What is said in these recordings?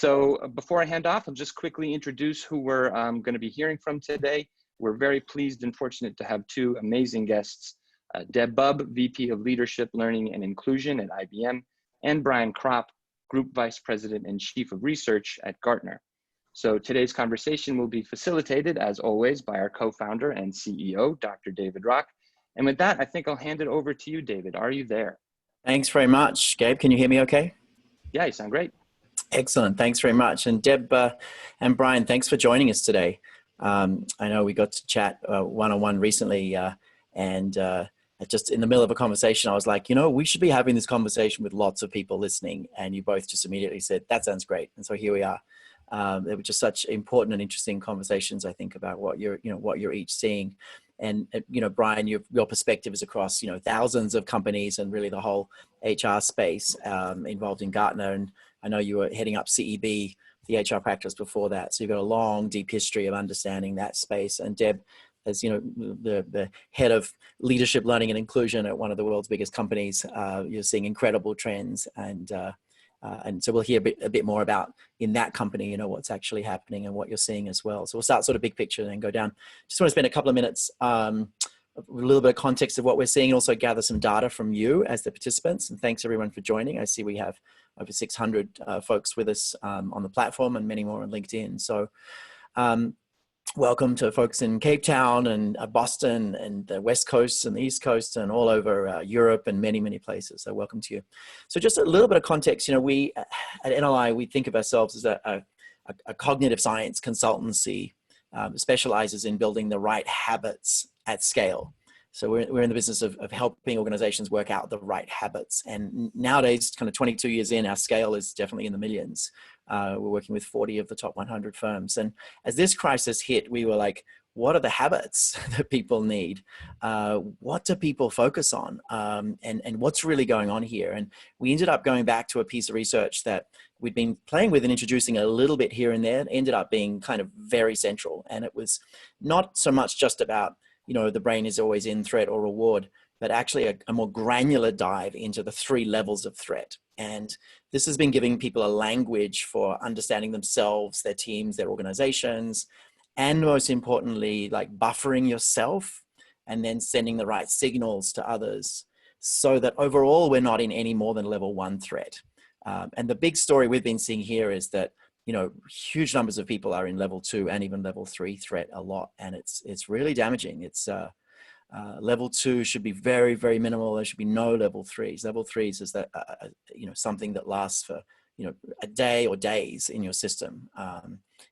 Before I hand off, I'll just quickly introduce who we're going to be hearing from today. We're very pleased and fortunate to have two amazing guests, Deb Bubb, VP of Leadership, Learning and Inclusion at IBM, and Brian Kropp, Group Vice President and Chief of Research at Gartner. So today's conversation will be facilitated, as always, by our co-founder and CEO, Dr. David Rock. And with that, I think I'll hand it over to you, David. Are you there? Thanks very much, Gabe. Can you hear me okay? Yeah, you sound great. Excellent. Thanks very much. And Deb and Brian, thanks for joining us today. I know we got to chat one-on-one recently, and just in the middle of a conversation, I was like, you know, we should be having this conversation with lots of people listening. And you both just immediately said, that sounds great. And so here we are. They were just such important and interesting conversations, I think, about what you're each seeing. And, you know, Brian, your perspective is across, thousands of companies and really the whole HR space involved in Gartner. And I know you were heading up CEB, the HR practice before that. So you've got a long, deep history of understanding that space. And Deb, as you know, the head of leadership, learning and inclusion at one of the world's biggest companies, you're seeing incredible trends. And so we'll hear a bit more about in that company, what's actually happening and what you're seeing as well. So we'll start sort of big picture and then go down. Just want to spend a couple of minutes a little bit of context of what we're seeing, and also gather some data from you as the participants. And thanks everyone for joining. I see we have over 600 folks with us on the platform and many more on LinkedIn. So welcome to folks in Cape Town and Boston and the West Coast and the East Coast and all over Europe and many, many places. So welcome to you. So just a little bit of context, we at NLI, we think of ourselves as a cognitive science consultancy that specializes in building the right habits at scale. So we're in the business of helping organizations work out the right habits. And nowadays, kind of 22 years in, our scale is definitely in the millions. We're working with 40 of the top 100 firms. And as this crisis hit, we were like, what are the habits that people need? What do people focus on? And what's really going on here? And we ended up going back to a piece of research that we'd been playing with and introducing a little bit here and there. It ended up being kind of very central. And it was not so much just about, the brain is always in threat or reward, but actually a more granular dive into the 3 levels of threat. And this has been giving people a language for understanding themselves, their teams, their organizations, and most importantly, like buffering yourself and then sending the right signals to others so that overall we're not in any more than level 1 threat. And the big story we've been seeing here is that huge numbers of people are in level 2 and even level 3 threat a lot. And it's really damaging. It's level 2 should be very, very minimal. There should be no level 3s. Level 3s is that, something that lasts for, a day or days in your system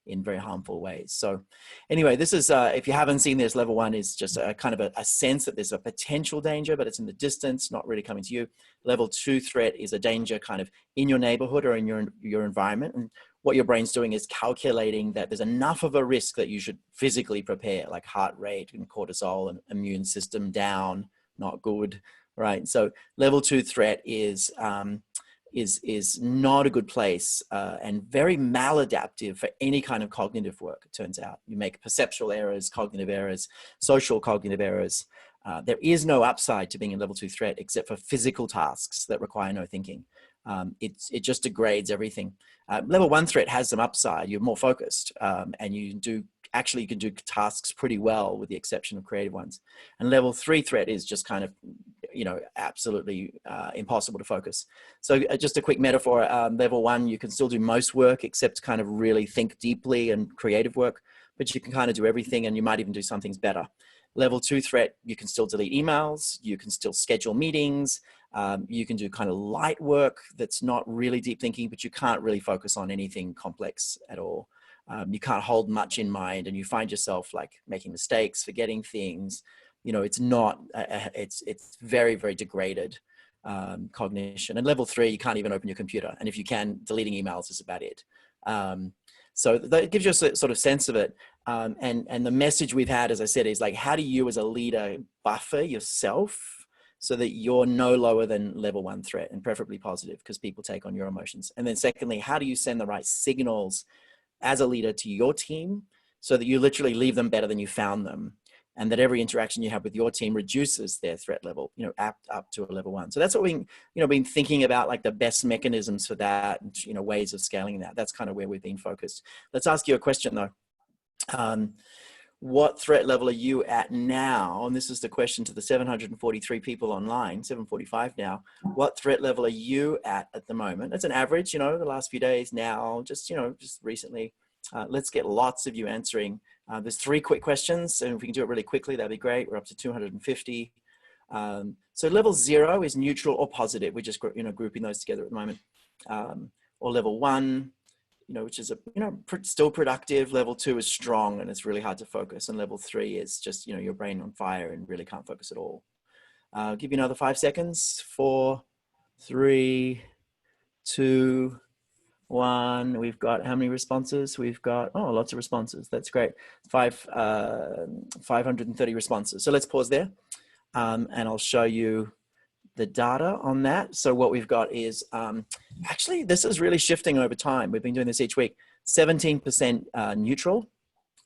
in very harmful ways. So anyway, this is, if you haven't seen this, level 1 is just a kind of a sense that there's a potential danger, but it's in the distance, not really coming to you. Level 2 threat is a danger kind of in your neighborhood or in your environment. And what your brain's doing is calculating that there's enough of a risk that you should physically prepare, like heart rate and cortisol and immune system down, not good, right? So level 2 threat is not a good place and very maladaptive for any kind of cognitive work, it turns out. You make perceptual errors, cognitive errors, social cognitive errors. There is no upside to being in level 2 threat except for physical tasks that require no thinking. It just degrades everything. Level 1 threat has some upside. You're more focused and you can do tasks pretty well with the exception of creative ones. And level 3 threat is just kind of, absolutely impossible to focus. So just a quick metaphor, level 1, you can still do most work except kind of really think deeply and creative work, but you can kind of do everything and you might even do some things better. Level 2 threat, you can still delete emails, you can still schedule meetings, you can do kind of light work that's not really deep thinking, but you can't really focus on anything complex at all. You can't hold much in mind and you find yourself like making mistakes, forgetting things. It's not, it's very, very degraded cognition. And level 3, you can't even open your computer. And if you can, deleting emails is about it. So that gives you a sort of sense of it. And the message we've had, as I said, is like, how do you as a leader buffer yourself so that you're no lower than level 1 threat, and preferably positive because people take on your emotions? And then secondly, how do you send the right signals as a leader to your team so that you literally leave them better than you found them? and that every interaction you have with your team reduces their threat level, you know, up to a level 1. So that's what we, you know, been thinking about, like the best mechanisms for that, and, you know, ways of scaling that. That's kind of where we've been focused. Let's ask you a question though. What threat level are you at now? And this is the question to the 743 people online, 745 now. What threat level are you at the moment? That's an average, you know, the last few days now, just, you know, just recently. Let's get lots of you answering. There's 3 quick questions, and if we can do it really quickly, that'd be great. We're up to 250. So level 0 is neutral or positive. We're just, you know, grouping those together at the moment. Or level 1, you know, which is still productive. Level 2 is strong and it's really hard to focus. And level 3 is just, you know, your brain on fire and really can't focus at all. I'll give you another 5 seconds. 4, 3, 2, 1. We've got how many responses? We've got, oh, lots of responses. That's great. 530 responses. So let's pause there, and I'll show you the data on that. So what we've got is, actually, this is really shifting over time. We've been doing this each week. 17% neutral,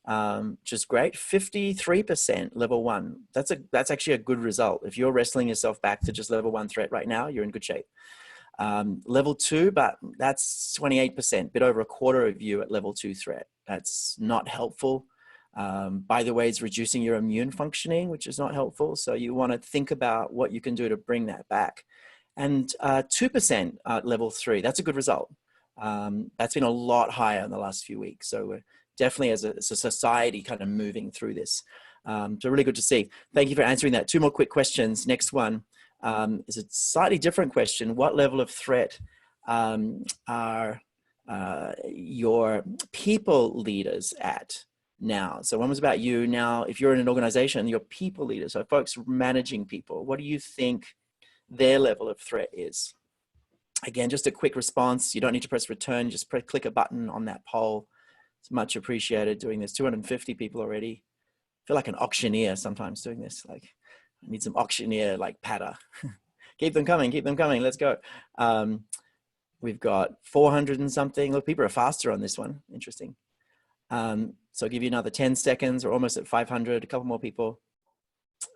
which is great. 53% level 1. That's actually a good result. If you're wrestling yourself back to just level 1 threat right now, you're in good shape. Level 2, but that's 28%, bit over a quarter of you at level 2 threat. That's not helpful. By the way, it's reducing your immune functioning, which is not helpful. So you want to think about what you can do to bring that back. And 2% at level 3, that's a good result. That's been a lot higher in the last few weeks. So we're definitely, as a society, kind of moving through this. So really good to see. Thank you for answering that. 2 more quick questions. Next one is a slightly different question. What level of threat are your people leaders at now? So one was about you. Now, if you're in an organization, your people leaders, so folks managing people, what do you think their level of threat is? Again, just a quick response. You don't need to press return. Just click a button on that poll. It's much appreciated doing this. 250 people already. I feel like an auctioneer sometimes doing this. Like, I need some auctioneer like patter. Keep them coming. Keep them coming. Let's go. We've got 400 and something. Look, people are faster on this one. Interesting. So I'll give you another 10 seconds. We're almost at 500. A couple more people.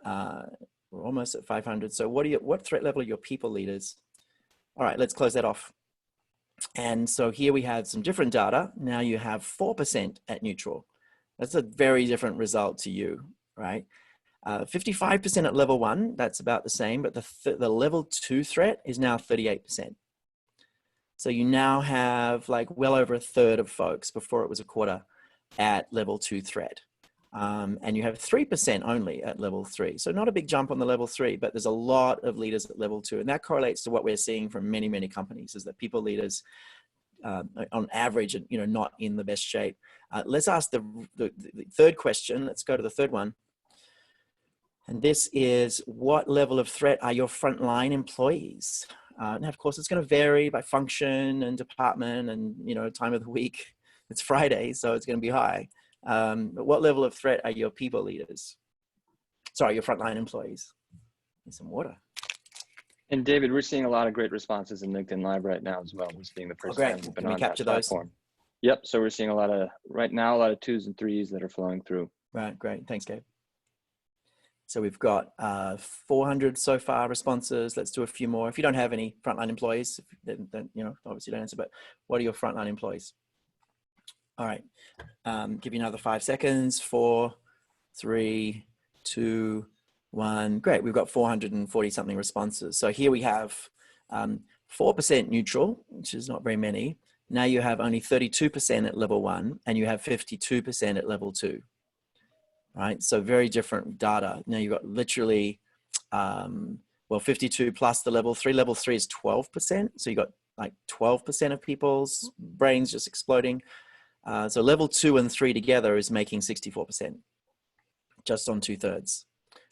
We're almost at 500. So what threat level are your people leaders? All right, let's close that off. And so here we have some different data. Now you have 4% at neutral. That's a very different result to you, right? 55% at level 1, that's about the same, but the level 2 threat is now 38%. So you now have like well over a third of folks, before it was a quarter, at level 2 threat. And you have 3% only at level 3. So not a big jump on the level 3, but there's a lot of leaders at level 2. And that correlates to what we're seeing from many, many companies, is that people leaders on average, you know, not in the best shape. Let's ask the third question. Let's go to the third one. And this is, what level of threat are your frontline employees? And of course, it's going to vary by function and department and, you know, time of the week. It's Friday, so it's going to be high. But what level of threat are your people leaders? Sorry, your frontline employees. Need some water. And David, we're seeing a lot of great responses in LinkedIn Live right now as well. This being the first time we've been on that platform. Yep. So we're seeing a lot of 2s and 3s that are flowing through. Right. Great. Thanks, Gabe. So we've got 400 so far responses. Let's do a few more. If you don't have any frontline employees, then you know, obviously don't answer, but what are your frontline employees? All right. Give you another 5 seconds. 4, 3, 2, 1. Great. We've got 440 something responses. So here we have 4% neutral, which is not very many. Now you have only 32% at level 1, and you have 52% at level 2. Right. So very different data. Now you've got literally, well, 52 plus the level 3. Level 3 is 12%. So you got like 12% of people's brains just exploding. So level 2 and 3 together is making 64%, just on 2/3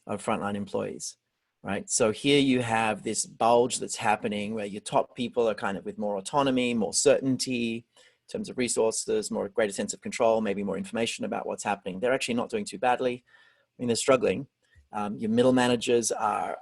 of frontline employees, right? So here you have this bulge that's happening where your top people are kind of with more autonomy, more certainty in terms of resources, more greater sense of control, maybe more information about what's happening. They're actually not doing too badly. I mean, they're struggling. Your middle managers are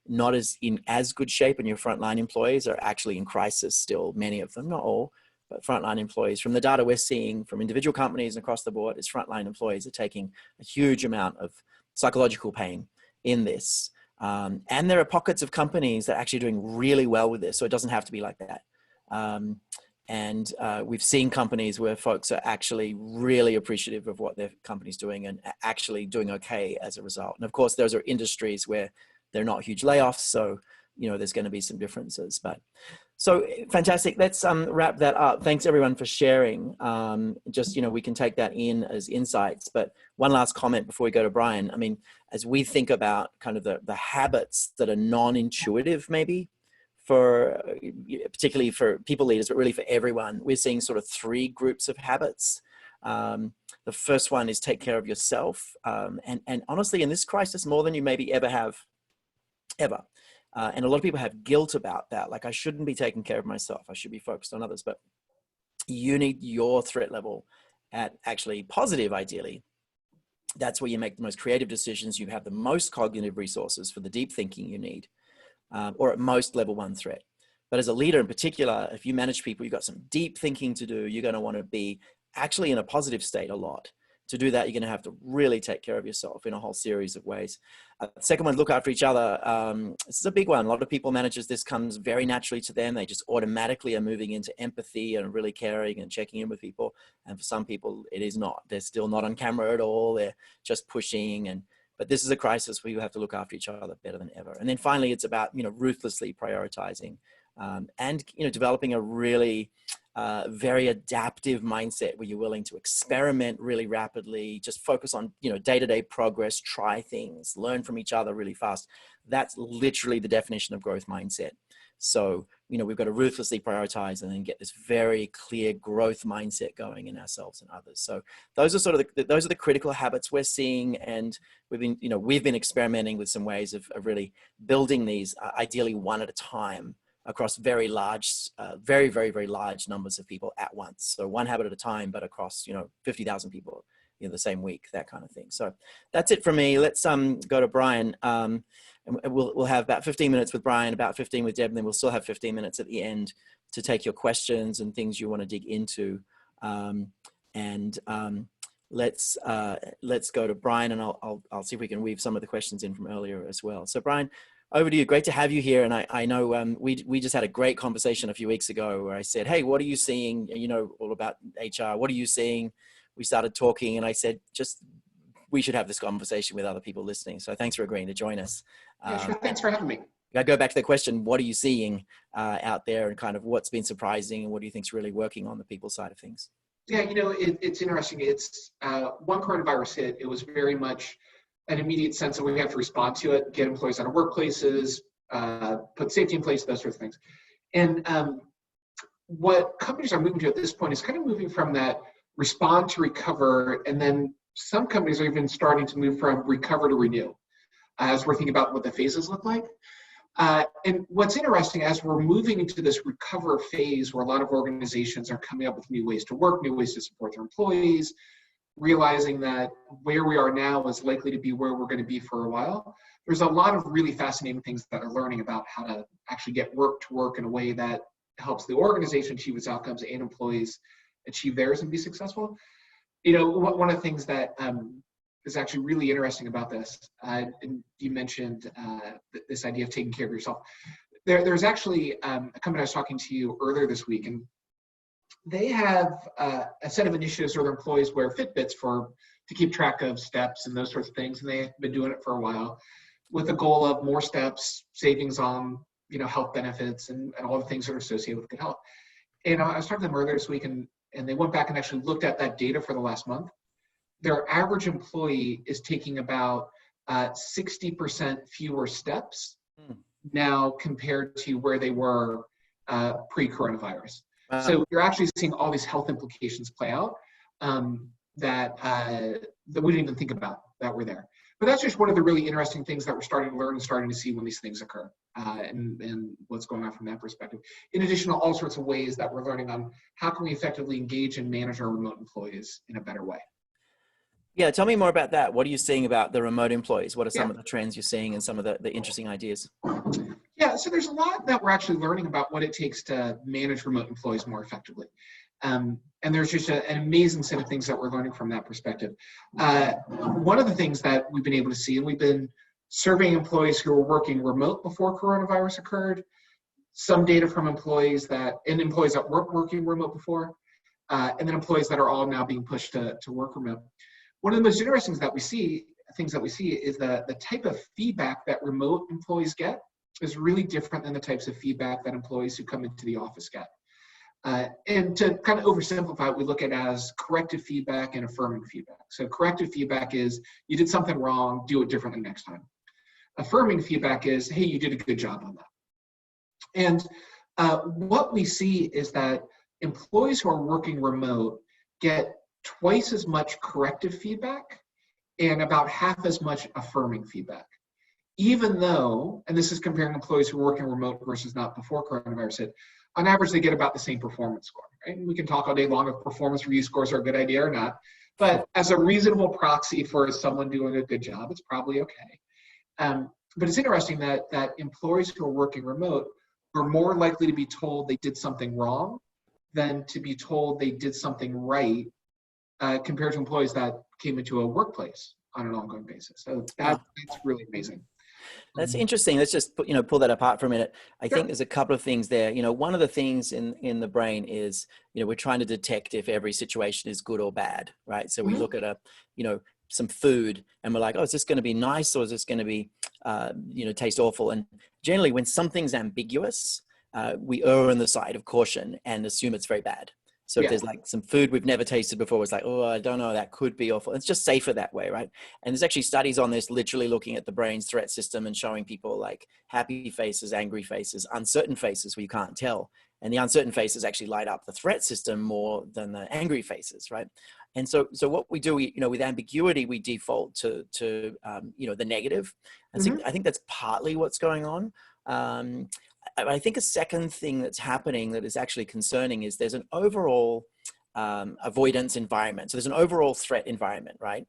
not in as good shape, and your frontline employees are actually in crisis still, many of them, not all. But frontline employees, from the data we're seeing from individual companies across the board, is frontline employees are taking a huge amount of psychological pain in this. And there are pockets of companies that are actually doing really well with this. So it doesn't have to be like that. We've seen companies where folks are actually really appreciative of what their company's doing and actually doing okay as a result. And of course, those are industries where they're not huge layoffs. So, there's going to be some differences, but so fantastic. Let's wrap that up. Thanks everyone for sharing. We can take that in as insights, but one last comment before we go to Brian. I mean, as we think about kind of the habits that are non-intuitive, maybe, particularly for people leaders, but really for everyone, we're seeing sort of 3 groups of habits. The first one is take care of yourself. And honestly, in this crisis, more than you maybe ever have, ever. And a lot of people have guilt about that. Like, I shouldn't be taking care of myself. I should be focused on others. But you need your threat level at actually positive, ideally. That's where you make the most creative decisions. You have the most cognitive resources for the deep thinking you need. Or at most level 1 threat. But as a leader in particular, if you manage people, you've got some deep thinking to do. You're going to want to be actually in a positive state a lot. To do that, you're going to have to really take care of yourself in a whole series of ways. The second one, look after each other. This is a big one. A lot of people managers, this comes very naturally to them. They just automatically are moving into empathy and really caring and checking in with people. And for some people, it is not. They're still not on camera at all. They're just pushing. But this is a crisis where you have to look after each other better than ever. And then finally, it's about, ruthlessly prioritizing and, developing a really very adaptive mindset where you're willing to experiment really rapidly, just focus on, day-to-day progress, try things, learn from each other really fast. That's literally the definition of growth mindset. So, we've got to ruthlessly prioritize and then get this very clear growth mindset going in ourselves and others. So those are sort of those are the critical habits we're seeing. And we've been experimenting with some ways of really building these ideally one at a time across very large, very, very, very large numbers of people at once. So one habit at a time, but across, 50,000 people in the same week, that kind of thing. So that's it for me. Let's go to Brian. And we'll have about 15 minutes with Brian, about 15 with Deb, and then we'll still have 15 minutes at the end to take your questions and things you want to dig into. Let's go to Brian, and I'll see if we can weave some of the questions in from earlier as well. So Brian, over to you. Great to have you here. And I know we just had a great conversation a few weeks ago where I said, hey, what are you seeing? All about HR. What are you seeing? We started talking and I said, we should have this conversation with other people listening. So thanks for agreeing to join us. Yeah, sure. Thanks for having me. I go back to the question, what are you seeing out there and kind of what's been surprising and what do you think is really working on the people side of things? Yeah, it's interesting. It's one coronavirus hit. It was very much an immediate sense that we have to respond to it, get employees out of workplaces, put safety in place, those sorts of things. And what companies are moving to at this point is kind of moving from that respond to recover, and then some companies are even starting to move from recover to renew as we're thinking about what the phases look like. And what's interesting, as we're moving into this recover phase where a lot of organizations are coming up with new ways to work, new ways to support their employees, realizing that where we are now is likely to be where we're going to be for a while, there's a lot of really fascinating things that are learning about how to actually get work to work in a way that helps the organization achieve its outcomes and employees achieve theirs and be successful. One of the things that is actually really interesting about this, and you mentioned this idea of taking care of yourself. There's actually a company I was talking to you earlier this week, and they have a set of initiatives for their employees wear Fitbits to keep track of steps and those sorts of things, and they've been doing it for a while with the goal of more steps, savings on health benefits, and all the things that are associated with good health. And I was talking to them earlier this week, and they went back and actually looked at that data for the last month. Their average employee is taking about 60% fewer steps now compared to where they were pre-coronavirus. Wow. So you're actually seeing all these health implications play out that we didn't even think about that were there. But that's just one of the really interesting things that we're starting to learn and starting to see when these things occur, and what's going on from that perspective. In addition to all sorts of ways that we're learning on how can we effectively engage and manage our remote employees in a better way. Yeah, tell me more about that. What are you seeing about the remote employees? What are some of the trends you're seeing and some of the interesting ideas? Yeah, so there's a lot that we're actually learning about what it takes to manage remote employees more effectively. And there's just an amazing set of things that we're learning from that perspective. One of the things that we've been able to see, and we've been surveying employees who were working remote before coronavirus occurred, some data from employees that weren't working remote before, and then employees that are all now being pushed to work remote. One of the most interesting things that we see is that the type of feedback that remote employees get is really different than the types of feedback that employees who come into the office get. And to kind of oversimplify it, we look at it as corrective feedback and affirming feedback. So corrective feedback is, you did something wrong, do it differently next time. Affirming feedback is, hey, you did a good job on that. And what we see is that employees who are working remote get twice as much corrective feedback and about half as much affirming feedback. Even though, and this is comparing employees who are working remote versus not before coronavirus hit, on average, they get about the same performance score, right? And we can talk all day long if performance review scores are a good idea or not, but as a reasonable proxy for someone doing a good job, it's probably okay. But it's interesting that employees who are working remote are more likely to be told they did something wrong than to be told they did something right, compared to employees that came into a workplace on an ongoing basis. So that's really amazing. That's interesting. Let's just pull that apart for a minute. I think there's a couple of things there. One of the things in the brain is, we're trying to detect if every situation is good or bad, right? So we look at some food and we're like, oh, is this going to be nice or is this going to be, taste awful? And generally when something's ambiguous, we err on the side of caution and assume it's very bad. So if there's like some food we've never tasted before, it's like, oh, I don't know, that could be awful. It's just safer that way, right? And there's actually studies on this, literally looking at the brain's threat system and showing people like happy faces, angry faces, uncertain faces where you can't tell. And the uncertain faces actually light up the threat system more than the angry faces, right? And so what we do, with ambiguity, we default to the negative. And I think that's partly what's going on. I think a second thing that's happening that is actually concerning is there's an overall avoidance environment. So there's an overall threat environment, right?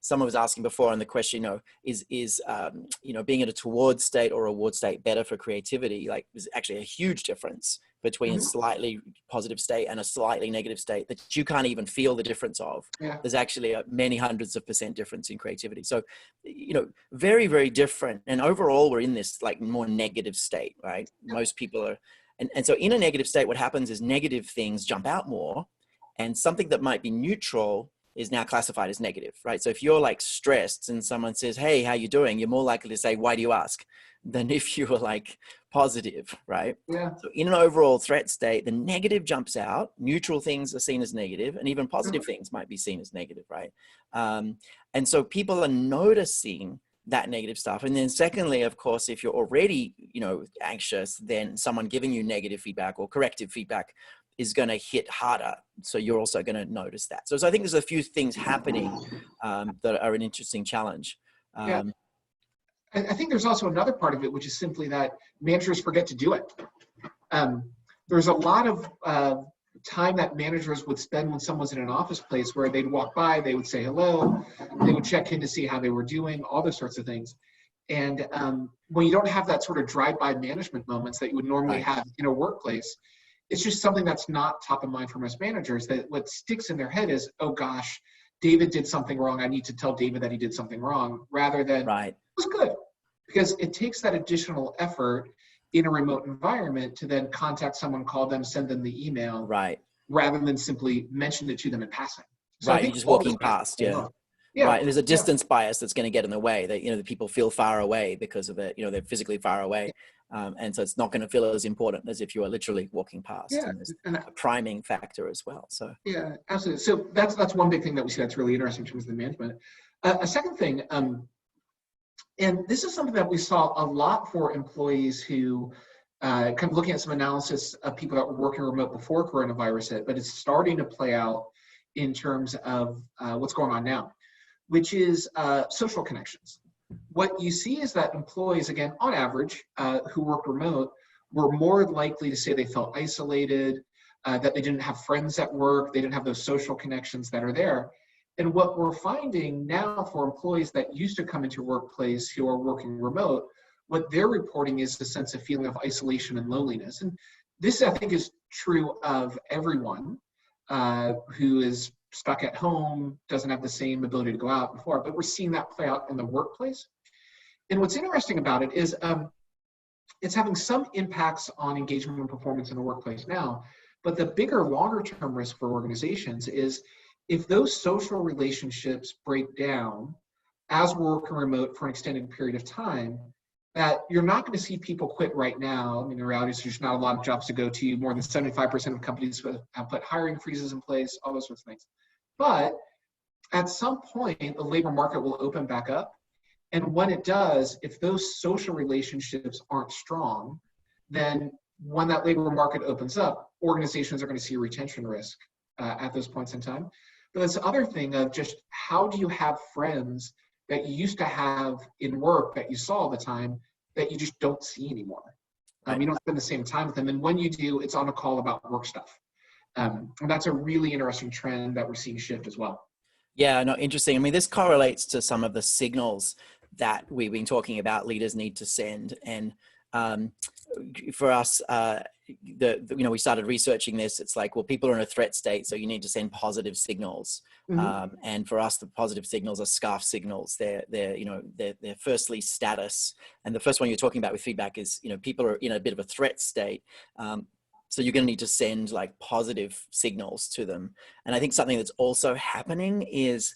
Someone was asking before on the question, is being in a toward state or a reward state better for creativity? Like, there's actually a huge difference between a slightly positive state and a slightly negative state that you can't even feel the difference of. There's actually many hundreds of % difference in creativity. So, very, very different. And overall, we're in this like more negative state, right? Most people are. And so in a negative state, what happens is negative things jump out more, and something that might be neutral is now classified as negative, right? So if you're like stressed and someone says, hey, how you doing? You're more likely to say, why do you ask? Than if you were like positive, right? So in an overall threat state, the negative jumps out, neutral things are seen as negative, and even positive things might be seen as negative, right? And so people are noticing that negative stuff. And then secondly, of course, if you're already, anxious, then someone giving you negative feedback or corrective feedback is going to hit harder. So you're also going to notice that. So I think there's a few things happening that are an interesting challenge. I think there's also another part of it, which is simply that managers forget to do it. There's a lot of time that managers would spend when someone's in an office place where they'd walk by, they would say hello, they would check in to see how they were doing, all those sorts of things. And when you don't have that sort of drive-by management moments that you would normally have in a workplace, it's just something that's not top of mind for most managers. That what sticks in their head is, oh gosh, David did something wrong. I need to tell David that he did something wrong, rather than it was good. Because it takes that additional effort in a remote environment to then contact someone, call them, send them the email, rather than simply mention it to them in passing. So you're just walking past, Right, and there's a distance bias that's going to get in the way. That the people feel far away because of it. They're physically far away, and so it's not going to feel as important as if you are literally walking past. And there's a priming factor as well. So absolutely. So that's one big thing that we see that's really interesting in terms of the management. A second thing, and this is something that we saw a lot for employees who kind of looking at some analysis of people that were working remote before coronavirus hit, but it's starting to play out in terms of what's going on now, which is social connections. What you see is that employees, again, on average, who work remote, were more likely to say they felt isolated, that they didn't have friends at work, they didn't have those social connections that are there. And what we're finding now for employees that used to come into a workplace who are working remote, what they're reporting is a sense of feeling of isolation and loneliness. And this, I think, is true of everyone who is stuck at home, doesn't have the same ability to go out before, but we're seeing that play out in the workplace. And what's interesting about it is it's having some impacts on engagement and performance in the workplace now, but the bigger, longer term risk for organizations is if those social relationships break down as we're working remote for an extended period of time, that you're not going to see people quit right now. I mean, the reality is there's not a lot of jobs to go to. More than 75% of companies have put hiring freezes in place, all those sorts of things. But at some point, the labor market will open back up. And when it does, if those social relationships aren't strong, then when that labor market opens up, organizations are going to see retention risk at those points in time. But this other thing of just how do you have friends that you used to have in work that you saw all the time that you just don't see anymore? You don't spend the same time with them. And when you do, it's on a call about work stuff. And that's a really interesting trend that we're seeing shift as well. Yeah, no, interesting. I mean, this correlates to some of the signals that we've been talking about leaders need to send. And for us, we started researching this. It's like, well, people are in a threat state, so you need to send positive signals. Mm-hmm. And for us, the positive signals are scarf signals. They're firstly status. And the first one you're talking about with feedback is, people are in a bit of a threat state. So you're going to need to send like positive signals to them. And I think something that's also happening is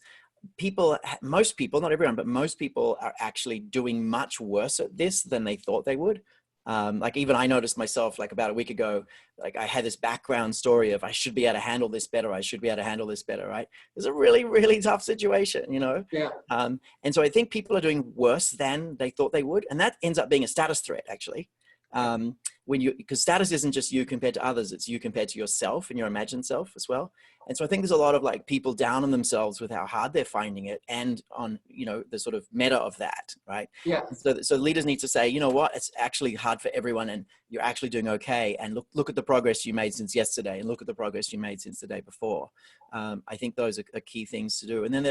most people, not everyone, but most people are actually doing much worse at this than they thought they would. Like even I noticed myself, like about a week ago, like I had this background story of I should be able to handle this better. I should be able to handle this better, right? It's a really, really tough situation, Yeah. And so I think people are doing worse than they thought they would. And that ends up being a status threat, actually. Because status isn't just you compared to others, it's you compared to yourself and your imagined self as well. And so I think there's a lot of like people down on themselves with how hard they're finding it and on, the sort of meta of that, right? Yeah. So leaders need to say, you know what, it's actually hard for everyone and you're actually doing okay. And look at the progress you made since yesterday and look at the progress you made since the day before. I think those are key things to do. And then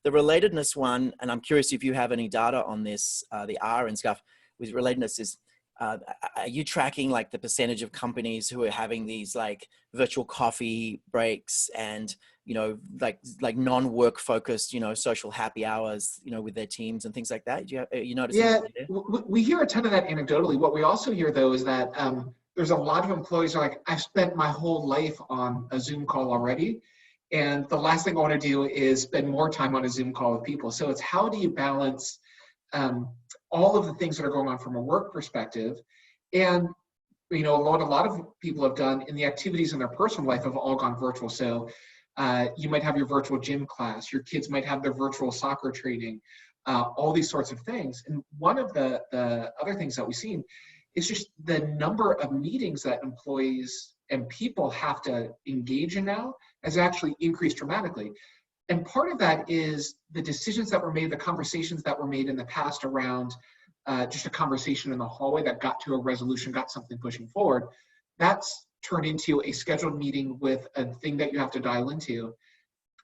the relatedness one, and I'm curious if you have any data on this, the R and stuff with relatedness is, are you tracking like the percentage of companies who are having these like virtual coffee breaks and, like non-work focused, social happy hours, with their teams and things like that? You noticing? Yeah, we hear a ton of that anecdotally. What we also hear though is that there's a lot of employees who are like, I've spent my whole life on a Zoom call already. And the last thing I want to do is spend more time on a Zoom call with people. So it's how do you balance all of the things that are going on from a work perspective. And, what a lot of people have done in the activities in their personal life have all gone virtual. So you might have your virtual gym class, your kids might have their virtual soccer training, all these sorts of things. And one of the other things that we've seen is just the number of meetings that employees and people have to engage in now has actually increased dramatically. And part of that is the decisions that were made, the conversations that were made in the past around just a conversation in the hallway that got to a resolution, got something pushing forward. That's turned into a scheduled meeting with a thing that you have to dial into.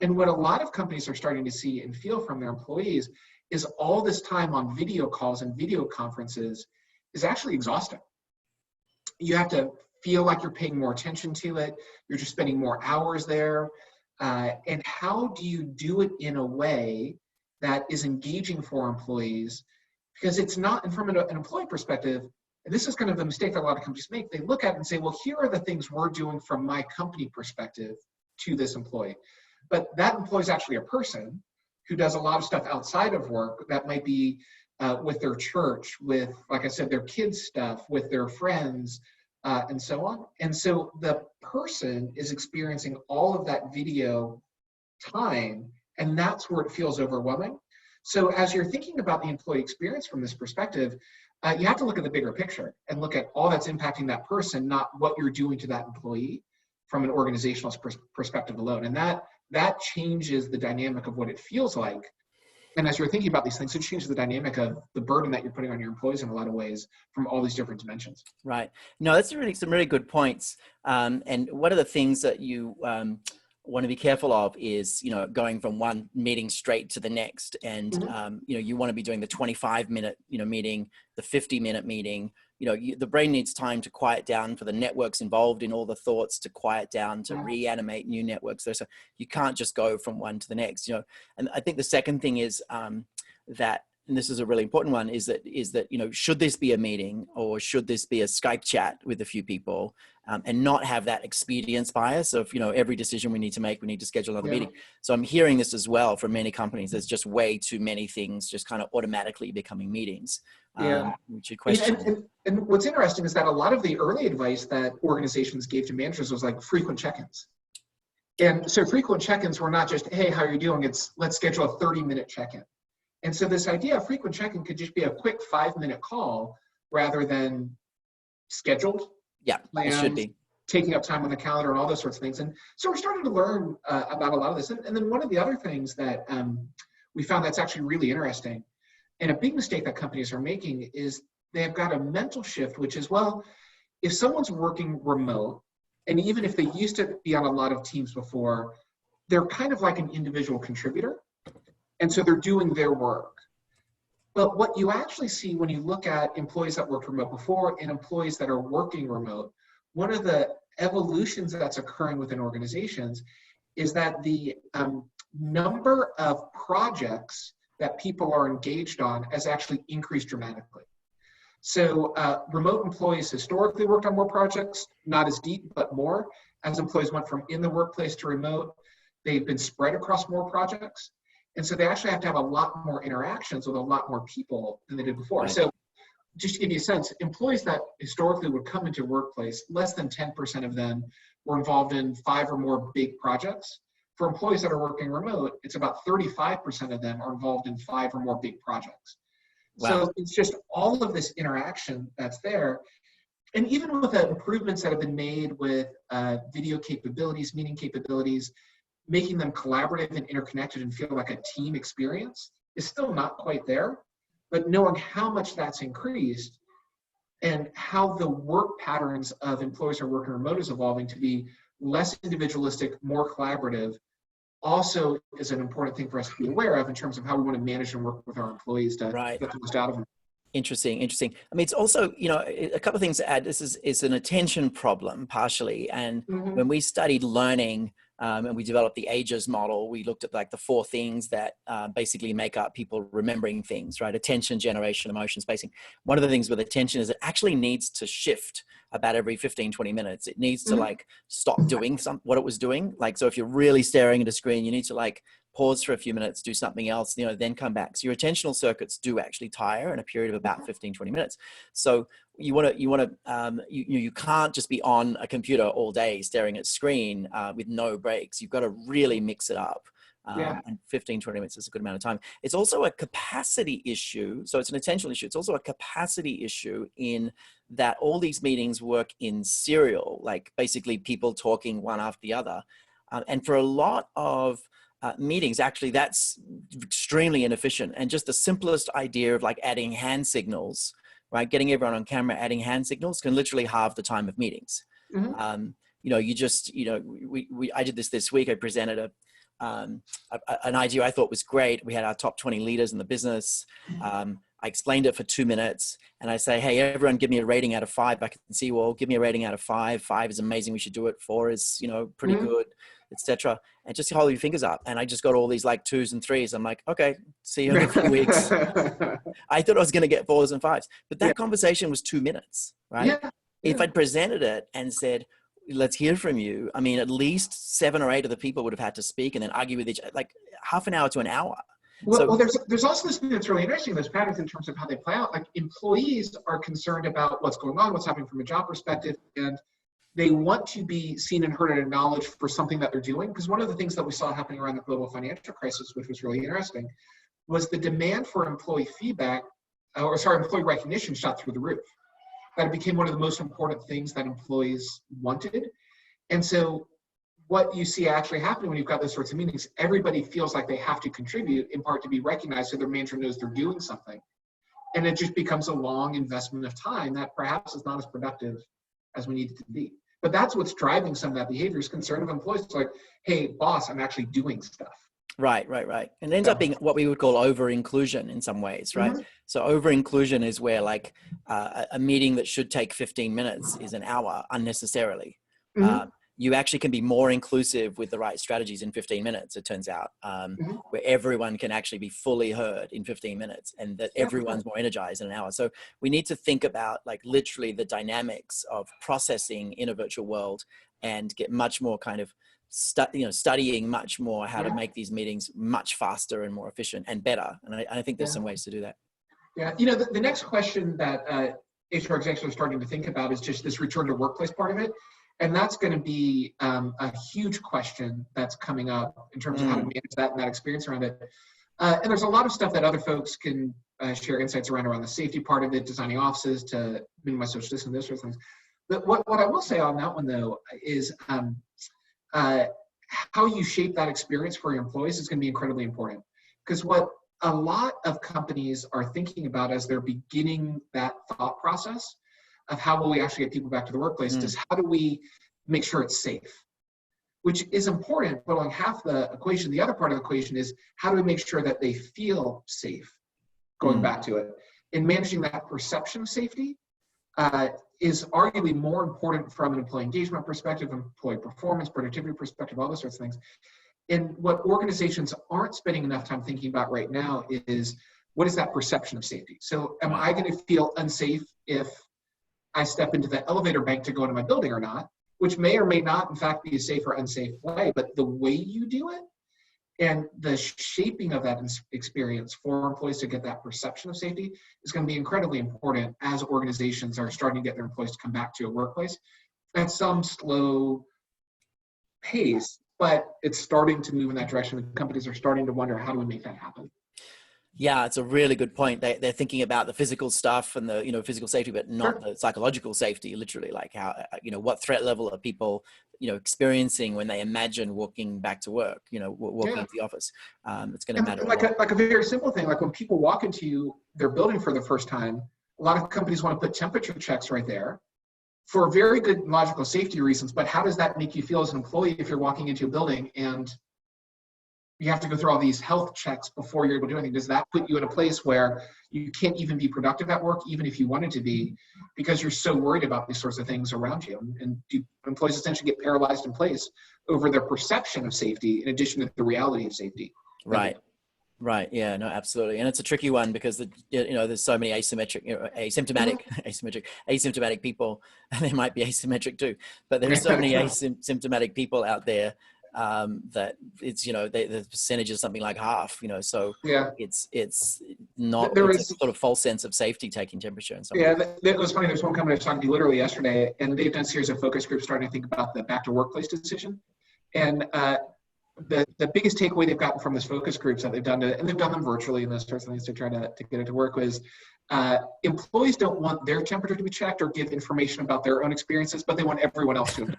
And what a lot of companies are starting to see and feel from their employees is all this time on video calls and video conferences is actually exhausting. You have to feel like you're paying more attention to it. You're just spending more hours there. And how do you do it in a way that is engaging for employees? Because it's not, and from an employee perspective, and this is kind of the mistake that a lot of companies make, they look at it and say, well, here are the things we're doing from my company perspective to this employee. But that employee is actually a person who does a lot of stuff outside of work that might be with their church, with, like I said, their kids' stuff, with their friends, and so on. And so the person is experiencing all of that video time, and that's where it feels overwhelming. So as you're thinking about the employee experience from this perspective, you have to look at the bigger picture and look at all that's impacting that person, not what you're doing to that employee from an organizational perspective alone. And that changes the dynamic of what it feels like. And as you're thinking about these things, it changes the dynamic of the burden that you're putting on your employees in a lot of ways from all these different dimensions. Right. No, that's some really good points. And one of the things that you want to be careful of is, going from one meeting straight to the next. And, you want to be doing the 25-minute, meeting, the 50-minute meeting, the brain needs time to quiet down for the networks involved in all the thoughts to quiet down, to reanimate new networks there. So you can't just go from one to the next, and I think the second thing is that, and this is a really important one, is that, should this be a meeting or should this be a Skype chat with a few people, and not have that expedience bias of, every decision we need to make, we need to schedule another meeting. So I'm hearing this as well from many companies. There's just way too many things just kind of automatically becoming meetings. Which you question. And what's interesting is that a lot of the early advice that organizations gave to managers was like frequent check-ins. And so frequent check-ins were not just, hey, how are you doing? It's let's schedule a 30-minute check-in. And so this idea of frequent check-in could just be a quick 5-minute call rather than scheduled. Yeah, it should be. Taking up time on the calendar and all those sorts of things. And so we're starting to learn about a lot of this. And then one of the other things that we found that's actually really interesting, and a big mistake that companies are making, is they've got a mental shift, which is, well, if someone's working remote, and even if they used to be on a lot of teams before, they're kind of like an individual contributor. And so they're doing their work. But what you actually see when you look at employees that worked remote before and employees that are working remote, one of the evolutions that's occurring within organizations is that the number of projects that people are engaged on has actually increased dramatically. So remote employees historically worked on more projects, not as deep, but more. As employees went from in the workplace to remote, they've been spread across more projects. And so they actually have to have a lot more interactions with a lot more people than they did before. Right. So just to give you a sense, employees that historically would come into workplace, less than 10% of them were involved in 5 or more big projects. For employees that are working remote, it's about 35% of them are involved in 5 or more big projects. Wow. So it's just all of this interaction that's there. And even with the improvements that have been made with video capabilities, meeting capabilities, making them collaborative and interconnected and feel like a team experience is still not quite there. But knowing how much that's increased and how the work patterns of employees who are working remote is evolving to be less individualistic, more collaborative, also is an important thing for us to be aware of in terms of how we want to manage and work with our employees to get the most out of them. Interesting. I mean, it's also, a couple of things to add. This is an attention problem partially. And when we studied learning, and we developed the AGES model, we looked at like the 4 things that basically make up people remembering things, right? Attention, generation, emotion, spacing. One of the things with attention is it actually needs to shift about every 15, 20 minutes. It needs to like stop doing what it was doing. Like, so if you're really staring at a screen, you need to like pause for a few minutes, do something else, then come back. So your attentional circuits do actually tire in a period of about 15, 20 minutes. So you can't just be on a computer all day staring at screen with no breaks. You've got to really mix it up. And 15, 20 minutes is a good amount of time. It's also a capacity issue. So it's an attentional issue. It's also a capacity issue in that all these meetings work in serial, like basically people talking one after the other. And for a lot of meetings, actually, that's extremely inefficient. And just the simplest idea of like adding hand signals, right? Getting everyone on camera, adding hand signals can literally halve the time of meetings. I did this week. I presented an idea I thought was great. We had our top 20 leaders in the business. I explained it for 2 minutes and I say, hey, everyone give me a rating out of 5. I can see you all, give me a rating out of 5. 5 is amazing. We should do it. 4 is, pretty good, etc. And just hold your fingers up. And I just got all these like 2s and 3s. I'm like, okay, see you in a few weeks. I thought I was going to get 4s and 5s, but that conversation was 2 minutes, right? If I'd presented it and said, let's hear from you, I mean, at least 7 or 8 of the people would have had to speak and then argue with each other, like half an hour to an hour. Well, there's also this thing that's really interesting, those patterns in terms of how they play out. Like employees are concerned about what's going on, what's happening from a job perspective, and they want to be seen and heard and acknowledged for something that they're doing. Because one of the things that we saw happening around the global financial crisis, which was really interesting, was the demand for employee feedback, employee recognition shot through the roof. That it became one of the most important things that employees wanted. And so what you see actually happening when you've got those sorts of meetings, everybody feels like they have to contribute in part to be recognized so their manager knows they're doing something. And it just becomes a long investment of time that perhaps is not as productive as we need it to be. But that's what's driving some of that behavior is concern of employees. It's like, hey, boss, I'm actually doing stuff. Right. And it ends up being what we would call over-inclusion in some ways, right? Mm-hmm. So over-inclusion is where like a meeting that should take 15 minutes is an hour unnecessarily. Mm-hmm. You actually can be more inclusive with the right strategies in 15 minutes, it turns out, where everyone can actually be fully heard in 15 minutes and that everyone's more energized in an hour. So we need to think about like literally the dynamics of processing in a virtual world and get much more kind of studying much more how to make these meetings much faster and more efficient and better. And I think there's some ways to do that. Yeah, the next question that HR executives are starting to think about is just this return to workplace part of it. And that's going to be a huge question that's coming up in terms of how to manage that and that experience around it. And there's a lot of stuff that other folks can share insights around the safety part of it, designing offices to minimize social distancing, those sorts of things. But what I will say on that one, though, is how you shape that experience for your employees is going to be incredibly important. Because what a lot of companies are thinking about as they're beginning that thought process of how will we actually get people back to the workplace is how do we make sure it's safe, which is important, but only half the equation. The other part of the equation is how do we make sure that they feel safe, going back to it. And managing that perception of safety is arguably more important from an employee engagement perspective, employee performance, productivity perspective, all those sorts of things. And what organizations aren't spending enough time thinking about right now is what is that perception of safety? So am I going to feel unsafe if I step into the elevator bank to go into my building or not, which may or may not, in fact, be a safe or unsafe way, but the way you do it and the shaping of that experience for employees to get that perception of safety is going to be incredibly important as organizations are starting to get their employees to come back to a workplace at some slow pace, but it's starting to move in that direction. The companies are starting to wonder, how do we make that happen? Yeah, it's a really good point. They're thinking about the physical stuff and the, physical safety, but not the psychological safety, literally, like how, what threat level are people, experiencing when they imagine walking back to work, walking into the office. It's going to matter. Like a very simple thing, like when people walk into their building for the first time, a lot of companies want to put temperature checks right there for very good logical safety reasons. But how does that make you feel as an employee if you're walking into a building and you have to go through all these health checks before you're able to do anything? Does that put you in a place where you can't even be productive at work, even if you wanted to be, because you're so worried about these sorts of things around you? And do employees essentially get paralyzed in place over their perception of safety in addition to the reality of safety? Right. Yeah, no, absolutely. And it's a tricky one because there's so many asymptomatic people, and they might be asymmetric too, but there's so many asymptomatic people out there that it's, the percentage is something like half, so it's not, it's a sort of false sense of safety taking temperature and so on. Yeah, that was funny. There's one company I was talking to literally yesterday, and they've done a series of focus groups starting to think about the back to workplace decision. And the biggest takeaway they've gotten from this focus groups that they've done, and they've done them virtually and those sorts of things to try to get it to work, was employees don't want their temperature to be checked or give information about their own experiences, but they want everyone else to.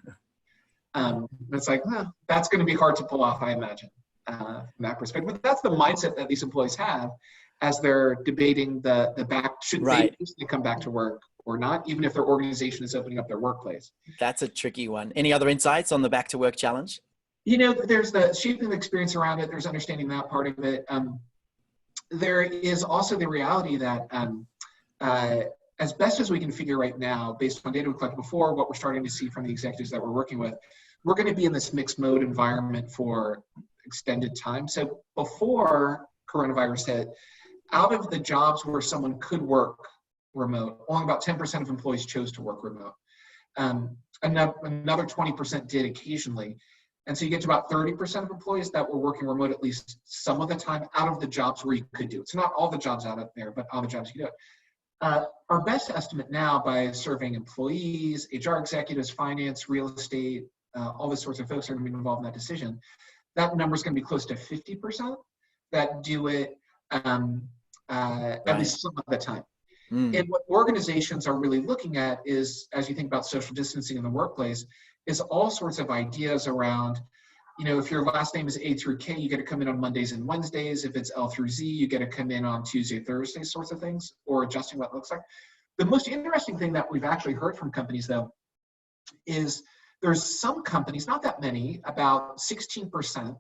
It's like, that's going to be hard to pull off, I imagine, from that perspective. But that's the mindset that these employees have as they're debating the back, should they come back to work or not, even if their organization is opening up their workplace. That's a tricky one. Any other insights on the back to work challenge? There's the shaping the experience around it. There's understanding that part of it. There is also the reality that as best as we can figure right now, based on data we collected before, what we're starting to see from the executives that we're working with, we're going to be in this mixed mode environment for extended time. So before coronavirus hit, out of the jobs where someone could work remote, only about 10% of employees chose to work remote. Another 20% did occasionally. And so you get to about 30% of employees that were working remote at least some of the time out of the jobs where you could do it. So not all the jobs out there, but all the jobs you could do it. Our best estimate now, by surveying employees, HR executives, finance, real estate, all these sorts of folks are going to be involved in that decision, that number is going to be close to 50% that do it at least some of the time. And what organizations are really looking at is, as you think about social distancing in the workplace, is all sorts of ideas around, if your last name is A through K, you get to come in on Mondays and Wednesdays. If it's L through Z, you get to come in on Tuesday, Thursdays, sorts of things, or adjusting what it looks like. The most interesting thing that we've actually heard from companies, though, is there's some companies, not that many, about 16%,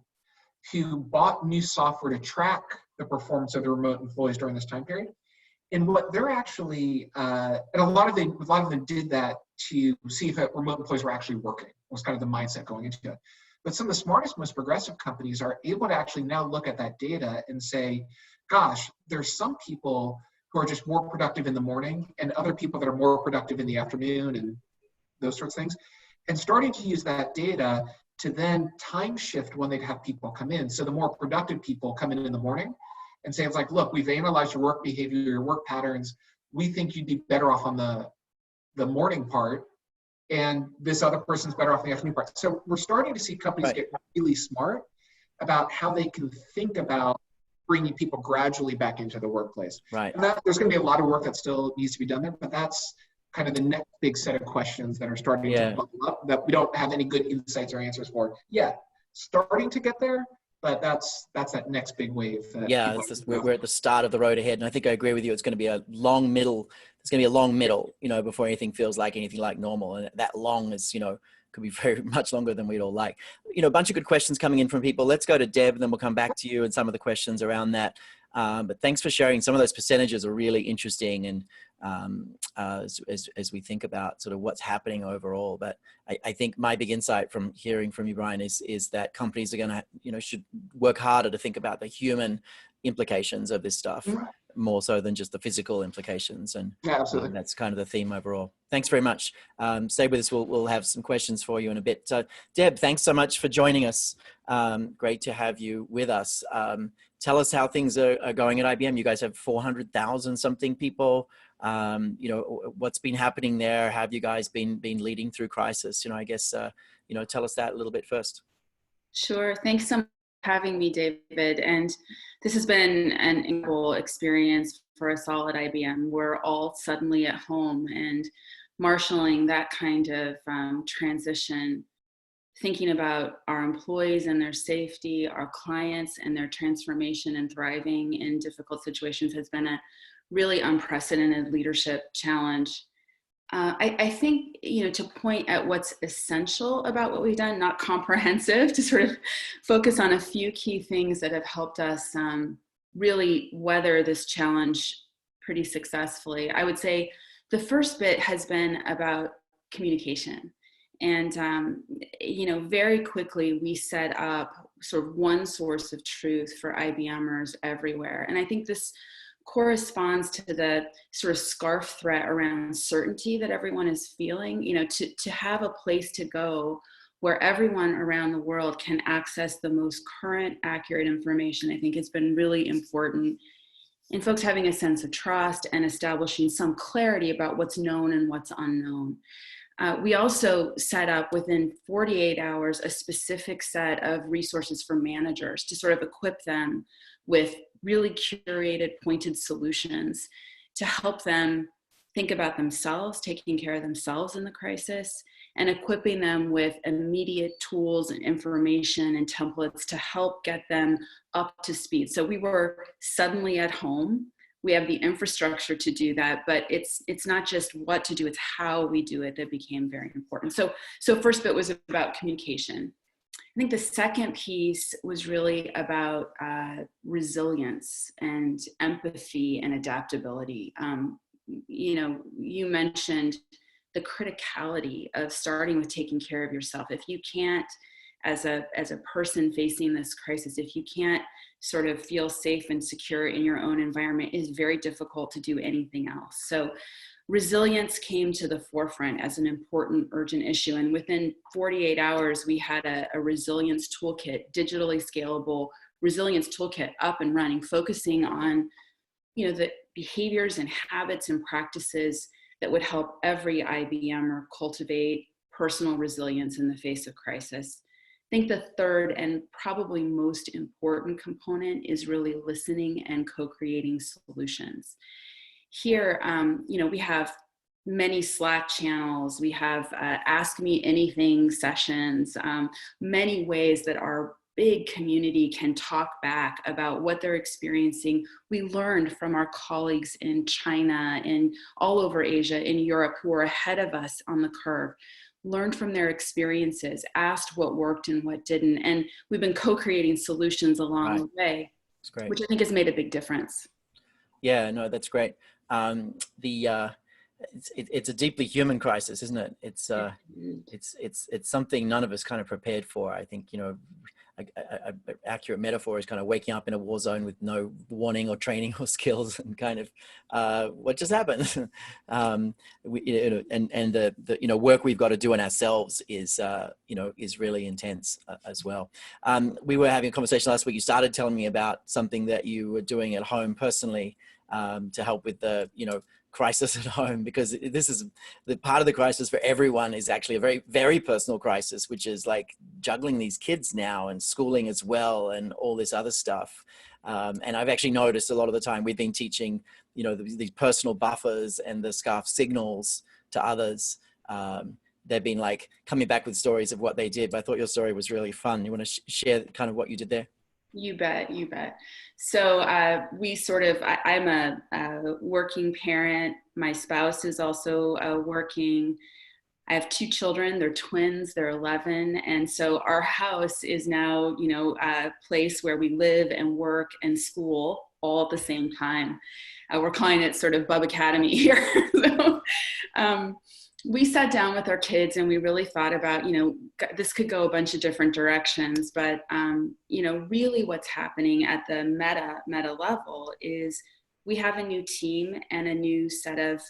who bought new software to track the performance of the remote employees during this time period. And what they're actually, and a lot of them did that to see if remote employees were actually working, was kind of the mindset going into it. But some of the smartest, most progressive companies are able to actually now look at that data and say, gosh, there's some people who are just more productive in the morning and other people that are more productive in the afternoon and those sorts of things. And starting to use that data to then time shift when they'd have people come in. So the more productive people come in the morning and say, it's like, look, we've analyzed your work behavior, your work patterns. We think you'd be better off on the morning part, and this other person's better off in the afternoon part. So we're starting to see companies get really smart about how they can think about bringing people gradually back into the workplace. Right. And there's going to be a lot of work that still needs to be done there, but that's kind of the next big set of questions that are starting to bubble up that we don't have any good insights or answers for yet. Starting to get there, but that's that next big wave. Yeah, we're at the start of the road ahead, and I think I agree with you. It's going to be a long middle. There's going to be a long middle, before anything feels like anything like normal, and that long is, could be very much longer than we'd all like. A bunch of good questions coming in from people. Let's go to Deb, and then we'll come back to you and some of the questions around that. But thanks for sharing. Some of those percentages are really interesting, and as we think about sort of what's happening overall. But I think my big insight from hearing from you, Brian, is that companies are going to, should work harder to think about the human implications of this stuff, more so than just the physical implications. And yeah, absolutely. That's kind of the theme overall. Thanks very much. Stay with us. We'll have some questions for you in a bit. Deb, thanks so much for joining us. Great to have you with us. Tell us how things are going at IBM. You guys have 400,000 something people. What's been happening there? Have you guys been leading through crisis? I guess, tell us that a little bit first. Sure. Thanks so much for having me, David. And this has been an incredible experience for us all at IBM. We're all suddenly at home, and marshaling that kind of transition, thinking about our employees and their safety, our clients and their transformation and thriving in difficult situations has been a really unprecedented leadership challenge. I think, to point at what's essential about what we've done, not comprehensive, to sort of focus on a few key things that have helped us really weather this challenge pretty successfully. I would say the first bit has been about communication. And, very quickly we set up sort of one source of truth for IBMers everywhere. And I think this corresponds to the sort of scarf threat around certainty that everyone is feeling, to have a place to go where everyone around the world can access the most current, accurate information, I think has been really important in folks having a sense of trust and establishing some clarity about what's known and what's unknown. We also set up within 48 hours a specific set of resources for managers to sort of equip them with really curated, pointed solutions to help them think about themselves, taking care of themselves in the crisis, and equipping them with immediate tools and information and templates to help get them up to speed. So we were suddenly at home. We have the infrastructure to do that, but it's not just what to do, it's how we do it that became very important. So first bit was about communication. I think the second piece was really about resilience and empathy and adaptability. You mentioned the criticality of starting with taking care of yourself. If you can't, as a person facing this crisis, if you can't sort of feel safe and secure in your own environment, it is very difficult to do anything else. So resilience came to the forefront as an important, urgent issue. And within 48 hours, we had a resilience toolkit, digitally scalable resilience toolkit up and running, focusing on, the behaviors and habits and practices that would help every IBMer cultivate personal resilience in the face of crisis. I think the third and probably most important component is really listening and co-creating solutions. Here, we have many Slack channels, we have Ask Me Anything sessions, many ways that our big community can talk back about what they're experiencing. We learned from our colleagues in China and all over Asia, in Europe, who are ahead of us on the curve. learned from their experiences, asked what worked and what didn't. And we've been co-creating solutions along the way, that's great. Which I think has made a big difference. Yeah, no, that's great. It's a deeply human crisis, isn't it? It's something none of us kind of prepared for. I think, you know, an accurate metaphor is kind of waking up in a war zone with no warning or training or skills, and kind of what just happened. The work we've got to do on ourselves is is really intense as well. We were having a conversation last week. You started telling me about something that you were doing at home personally to help with the crisis at home, because this is the part of the crisis for everyone is actually a very, very personal crisis, which is like juggling these kids now and schooling as well and all this other stuff. And I've actually noticed a lot of the time we've been teaching, these personal buffers and the scarf signals to others. They've been like coming back with stories of what they did, but I thought your story was really fun. You want to share kind of what you did there? You bet. So I'm a working parent. My spouse is also working. I have 2 children. They're twins. They're 11. And so our house is now, a place where we live and work and school all at the same time. We're calling it sort of Bubb Academy here. We sat down with our kids and we really thought about, this could go a bunch of different directions, but, really what's happening at the meta level is we have a new team and a new set of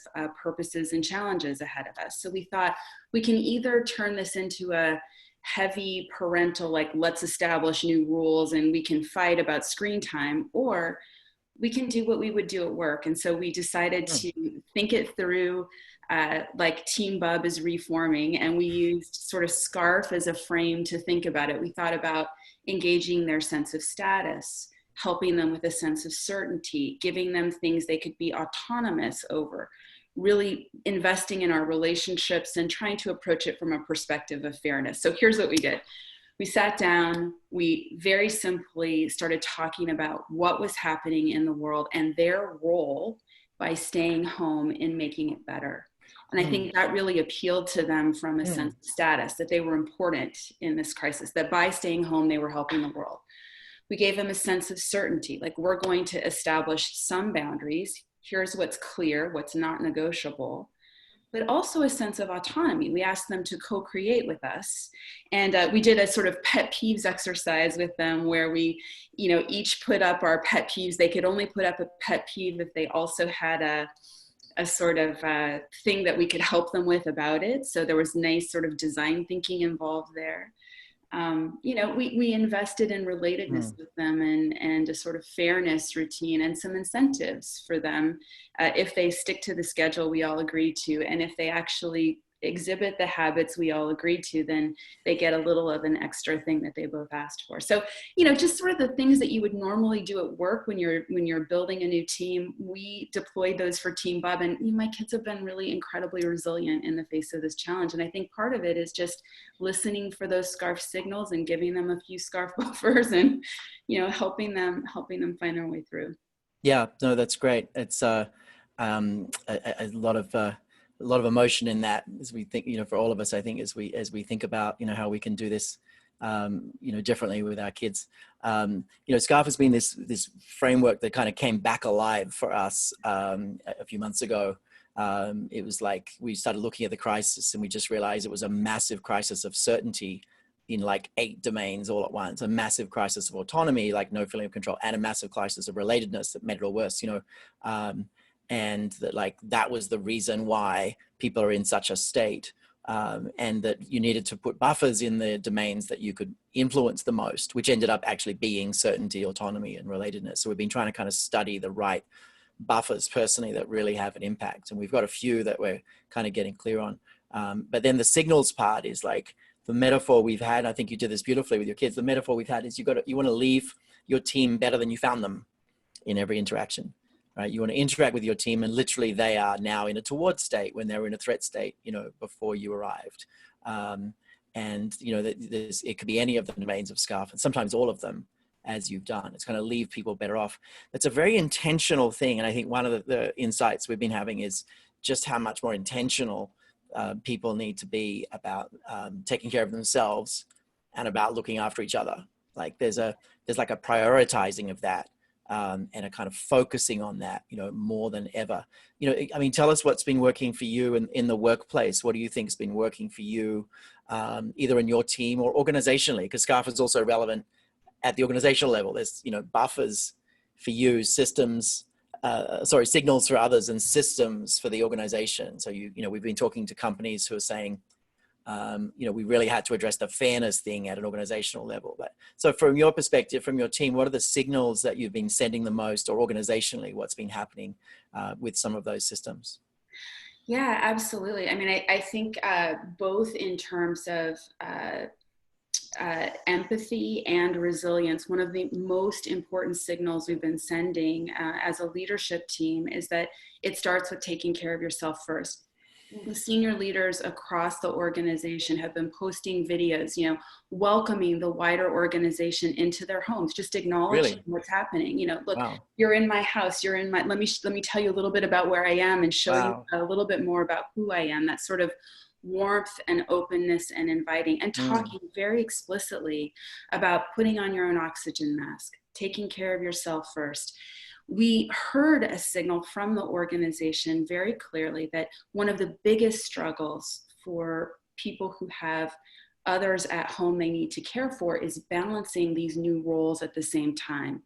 purposes and challenges ahead of us. So we thought we can either turn this into a heavy parental, like let's establish new rules and we can fight about screen time, or we can do what we would do at work. And so we decided to think it through, like Team Bubb is reforming, and we used sort of SCARF as a frame to think about it. We thought about engaging their sense of status, helping them with a sense of certainty, giving them things they could be autonomous over, really investing in our relationships and trying to approach it from a perspective of fairness. So here's what we did. We sat down, we very simply started talking about what was happening in the world and their role by staying home in making it better. And I think that really appealed to them from a sense of status, that they were important in this crisis, that by staying home, they were helping the world. We gave them a sense of certainty, like we're going to establish some boundaries. Here's what's clear, what's not negotiable, but also a sense of autonomy. We asked them to co-create with us. And we did a sort of pet peeves exercise with them where we, each put up our pet peeves. They could only put up a pet peeve if they also had a sort of thing that we could help them with about it. So there was nice sort of design thinking involved there. We invested in relatedness with them and a sort of fairness routine and some incentives for them. If they stick to the schedule we all agreed to, and if they actually exhibit the habits we all agreed to, then they get a little of an extra thing that they both asked for. So, just sort of the things that you would normally do at work when you're building a new team, we deployed those for Team Bubb, and my kids have been really incredibly resilient in the face of this challenge. And I think part of it is just listening for those SCARF signals and giving them a few SCARF buffers and, helping them find their way through. Yeah, no, that's great. It's a lot of emotion in that, as we think, for all of us, I think, as we think about, how we can do this, differently with our kids. SCARF has been this framework that kind of came back alive for us a few months ago. It was like we started looking at the crisis and we just realized it was a massive crisis of certainty in like 8 domains all at once, a massive crisis of autonomy, like no feeling of control, and a massive crisis of relatedness that made it all worse, and that was the reason why people are in such a state, and that you needed to put buffers in the domains that you could influence the most, which ended up actually being certainty, autonomy, and relatedness. So we've been trying to kind of study the right buffers personally that really have an impact, and we've got a few that we're kind of getting clear on. But then the signals part is like the metaphor we've had. I think you did this beautifully with your kids. The metaphor we've had is you want to leave your team better than you found them in every interaction. Right? You want to interact with your team, and literally they are now in a toward state when they were in a threat state, before you arrived. It could be any of the domains of SCARF, and sometimes all of them, as you've done. It's going to leave people better off. That's a very intentional thing. And I think one of the insights we've been having is just how much more intentional people need to be about taking care of themselves and about looking after each other. Like there's like a prioritizing of that, and a kind of focusing on that, more than ever. I mean, tell us what's been working for you in the workplace. What do you think has been working for you, either in your team or organizationally? Because SCARF is also relevant at the organizational level. There's, buffers for you, signals for others, and systems for the organization. So we've been talking to companies who are saying, we really had to address the fairness thing at an organizational level. But so from your perspective, from your team, what are the signals that you've been sending the most, or organizationally, what's been happening with some of those systems? Yeah, absolutely. I mean, I think both in terms of empathy and resilience, one of the most important signals we've been sending as a leadership team is that it starts with taking care of yourself first. The senior leaders across the organization have been posting videos, welcoming the wider organization into their homes, just acknowledging what's happening. Look, wow, you're in my house, let me tell you a little bit about where I am and show you a little bit more about who I am. That sort of warmth and openness and inviting, and talking very explicitly about putting on your own oxygen mask, taking care of yourself first. We heard a signal from the organization very clearly that one of the biggest struggles for people who have others at home they need to care for is balancing these new roles at the same time.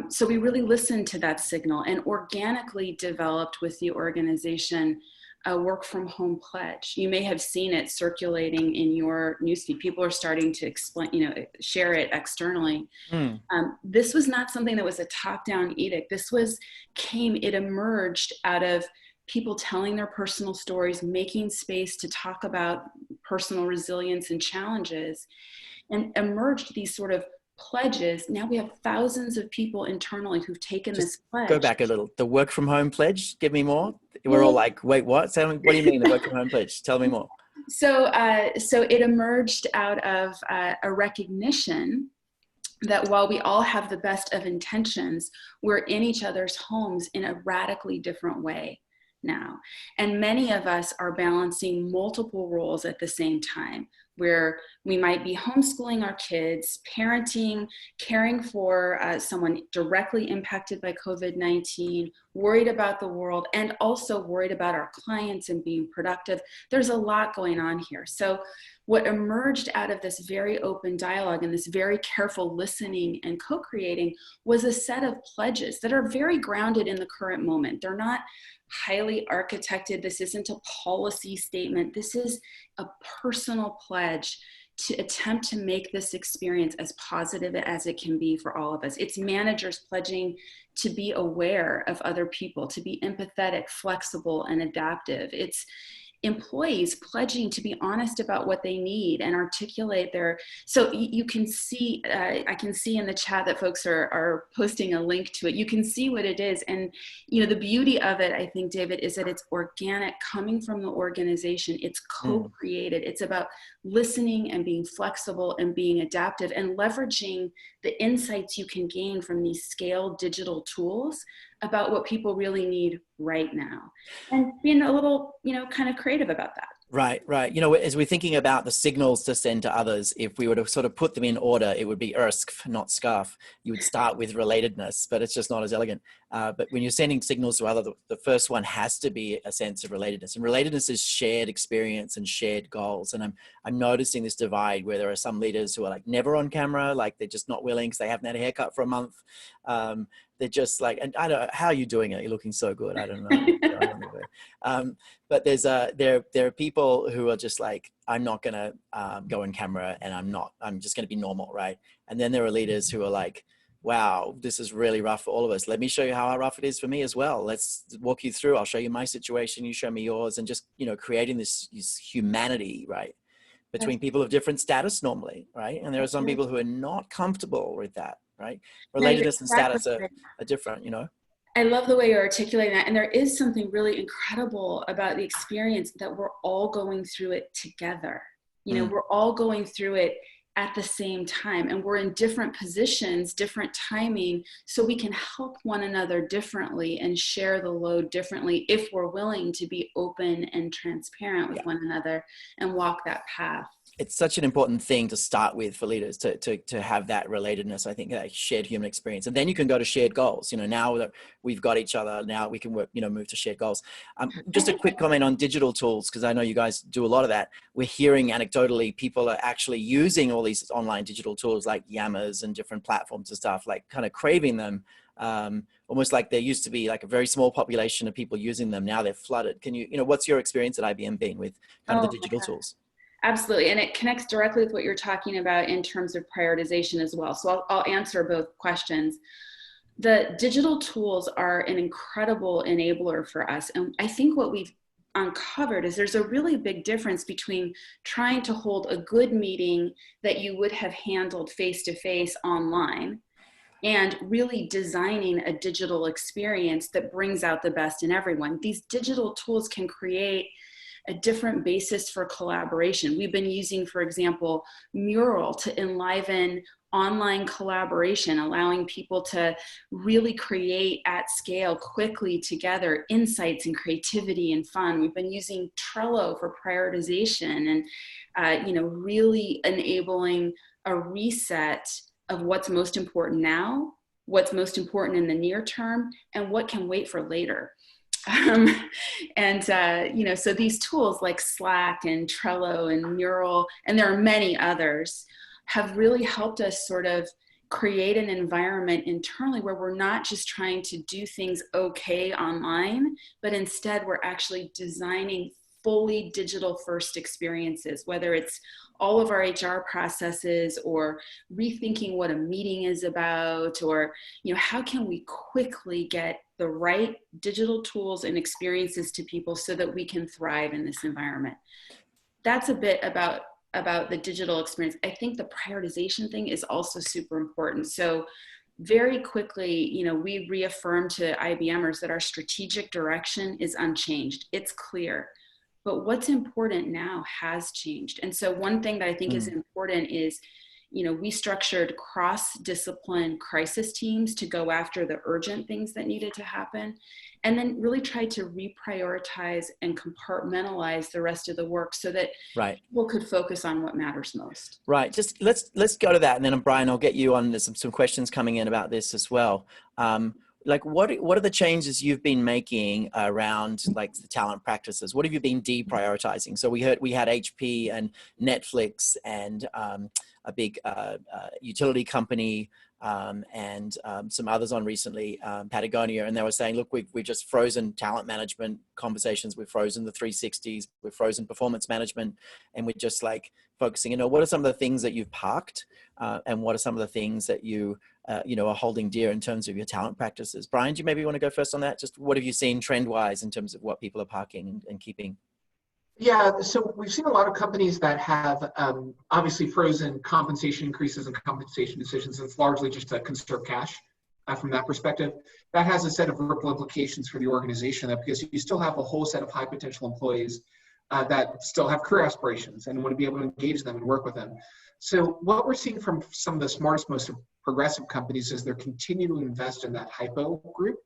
So we really listened to that signal and organically developed with the organization a work from home pledge. You may have seen it circulating in your newsfeed. People are starting to share it externally. This was not something that was a top-down edict. It emerged out of people telling their personal stories, making space to talk about personal resilience and challenges, and emerged these sort of pledges. Now we have thousands of people internally who've taken this pledge. Go back a little. The work from home pledge, give me more. We're all like, wait, what? Tell me, what do you mean the work from home pledge? Tell me more. So it emerged out of a recognition that while we all have the best of intentions, we're in each other's homes in a radically different way now. And many of us are balancing multiple roles at the same time, where we might be homeschooling our kids, parenting, caring for someone directly impacted by COVID-19, worried about the world, and also worried about our clients and being productive. There's a lot going on here. So what emerged out of this very open dialogue and this very careful listening and co-creating was a set of pledges that are very grounded in the current moment. They're not highly architected. This isn't a policy statement. This is a personal pledge to attempt to make this experience as positive as it can be for all of us. It's managers pledging to be aware of other people, to be empathetic, flexible, and adaptive. It's employees pledging to be honest about what they need and articulate so you can see, I can see in the chat that folks are posting a link to it. You can see what it is. And, the beauty of it, I think, David, is that it's organic, coming from the organization. It's co-created. It's about listening and being flexible and being adaptive and leveraging the insights you can gain from these scaled digital tools about what people really need right now, and being a little, kind of creative about that. Right. As we're thinking about the signals to send to others, if we were to sort of put them in order, it would be ERSC, not SCARF. You would start with relatedness, but it's just not as elegant. But when you're sending signals to others, the first one has to be a sense of relatedness. And relatedness is shared experience and shared goals. And I'm noticing this divide where there are some leaders who are like never on camera, like they're just not willing because they haven't had a haircut for a month. They're just like, and I don't know, how are you doing it? You're looking so good. I don't know. But there are people who are just like, I'm not going to go on camera, and I'm just going to be normal. Right. And then there are leaders who are like, wow, this is really rough for all of us. Let me show you how rough it is for me as well. Let's walk you through. I'll show you my situation. You show me yours, and just, creating this humanity, right, between people of different status normally. Right. And there are some people who are not comfortable with that. Right. Relatedness and status are different, I love the way you're articulating that. And there is something really incredible about the experience that we're all going through it together. We're all going through it at the same time, and we're in different positions, different timing, so we can help one another differently and share the load differently if we're willing to be open and transparent with one another and walk that path. It's such an important thing to start with for leaders to have that relatedness. I think that shared human experience, and then you can go to shared goals. Now that we've got each other, now we can work, move to shared goals. Just a quick comment on digital tools, because I know you guys do a lot of that. We're hearing anecdotally people are actually using all these online digital tools like Yammers and different platforms and stuff, like kind of craving them. Almost like there used to be like a very small population of people using them. Now they're flooded. Can you, what's your experience at IBM been with kind of the digital tools? Absolutely. And it connects directly with what you're talking about in terms of prioritization as well. So I'll answer both questions. The digital tools are an incredible enabler for us. And I think what we've uncovered is there's a really big difference between trying to hold a good meeting that you would have handled face-to-face online and really designing a digital experience that brings out the best in everyone. These digital tools can create a different basis for collaboration. We've been using, for example, Mural to enliven online collaboration, allowing people to really create at scale quickly together insights and creativity and fun. We've been using Trello for prioritization and really enabling a reset of what's most important now, what's most important in the near term, and what can wait for later. So these tools like Slack and Trello and Mural, and there are many others, have really helped us sort of create an environment internally where we're not just trying to do things okay online, but instead we're actually designing fully digital first experiences, whether it's all of our HR processes or rethinking what a meeting is about, or, how can we quickly get the right digital tools and experiences to people so that we can thrive in this environment. That's a bit about the digital experience. I think the prioritization thing is also super important. So very quickly, we reaffirmed to IBMers that our strategic direction is unchanged. It's clear. But what's important now has changed. And so one thing that I think is important is, we structured cross-discipline crisis teams to go after the urgent things that needed to happen, and then really tried to reprioritize and compartmentalize the rest of the work so that people could focus on what matters most. Right. Just let's go to that. And then Brian, I'll get you on. There's some questions coming in about this as well. What are the changes you've been making around like the talent practices? What have you been deprioritizing? So we had HP and Netflix and a big utility company and some others on recently, Patagonia, and they were saying, look, we've just frozen talent management conversations, we've frozen the 360s, we've frozen performance management, and we're just like focusing, what are some of the things that you've parked and what are some of the things that you are holding dear in terms of your talent practices? Brian, do you maybe want to go first on that? Just what have you seen trend-wise in terms of what people are parking and keeping? Yeah, so we've seen a lot of companies that have obviously frozen compensation increases and compensation decisions. It's largely just to conserve cash from that perspective. That has a set of ripple implications for the organization, because you still have a whole set of high potential employees that still have career aspirations and want to be able to engage them and work with them. So what we're seeing from some of the smartest, most progressive companies is they're continuing to invest in that hypo group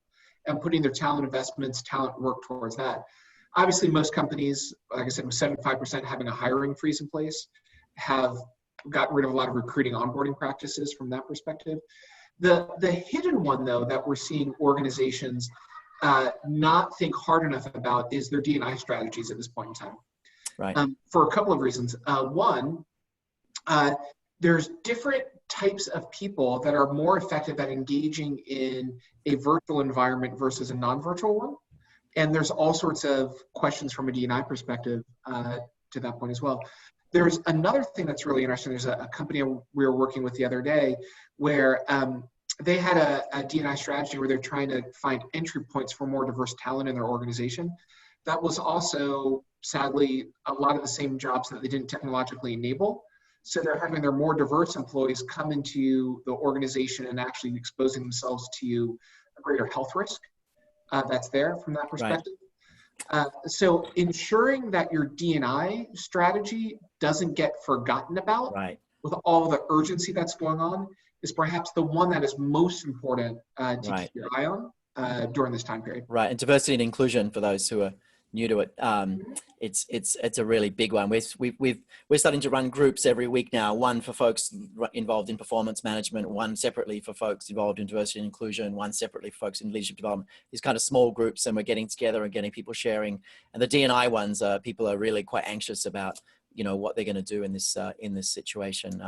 and putting their talent investments, talent work towards that. Obviously, most companies, like I said, with 75% having a hiring freeze in place, have gotten rid of a lot of recruiting onboarding practices from that perspective. The hidden one, though, that we're seeing organizations not think hard enough about is their D&I strategies at this point in time. Right. For a couple of reasons. One, there's different types of people that are more effective at engaging in a virtual environment versus a non-virtual one. And there's all sorts of questions from a D&I perspective to that point as well. There's another thing that's really interesting. There's a company we were working with the other day where they had a D&I strategy where they're trying to find entry points for more diverse talent in their organization. That was also, sadly, a lot of the same jobs that they didn't technologically enable. So they're having their more diverse employees come into the organization and actually exposing themselves to a greater health risk that's there from that perspective. Right. So ensuring that your D&I strategy doesn't get forgotten about with all the urgency that's going on, is perhaps the one that is most important to keep your eye on during this time period. Right, and diversity and inclusion, for those who are new to it, it's a really big one. We're starting to run groups every week now, one for folks involved in performance management, one separately for folks involved in diversity and inclusion, one separately for folks in leadership development. These kind of small groups, and we're getting together and getting people sharing. And the D&I ones, people are really quite anxious about, you know, what they're going to do in this situation.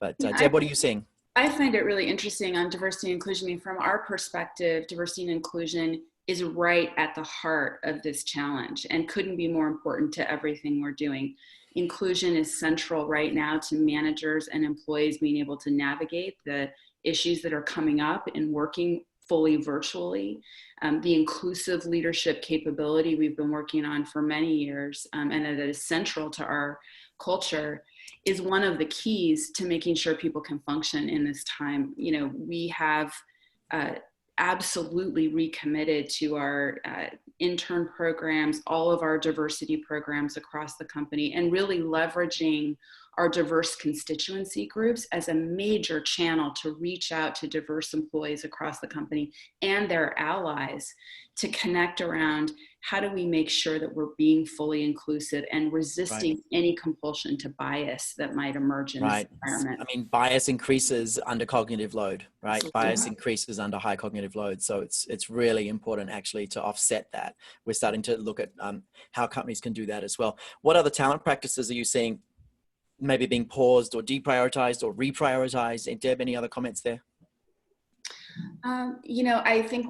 Deb, what are you seeing? I find it really interesting on diversity and inclusion. I mean, from our perspective, diversity and inclusion is right at the heart of this challenge and couldn't be more important to everything we're doing. Inclusion is central right now to managers and employees being able to navigate the issues that are coming up in working fully virtually. The inclusive leadership capability we've been working on for many years, and that is central to our culture, is one of the keys to making sure people can function in this time. You know, we have absolutely recommitted to our intern programs, all of our diversity programs across the company, and really leveraging our diverse constituency groups as a major channel to reach out to diverse employees across the company and their allies to connect around how do we make sure that we're being fully inclusive and resisting any compulsion to bias that might emerge in this environment. I mean, bias increases under cognitive load, right? Absolutely. Bias increases under high cognitive load. So it's really important actually to offset that. We're starting to look at how companies can do that as well. What other talent practices are you seeing maybe being paused or deprioritized or reprioritized? And Deb, any other comments there? You know, I think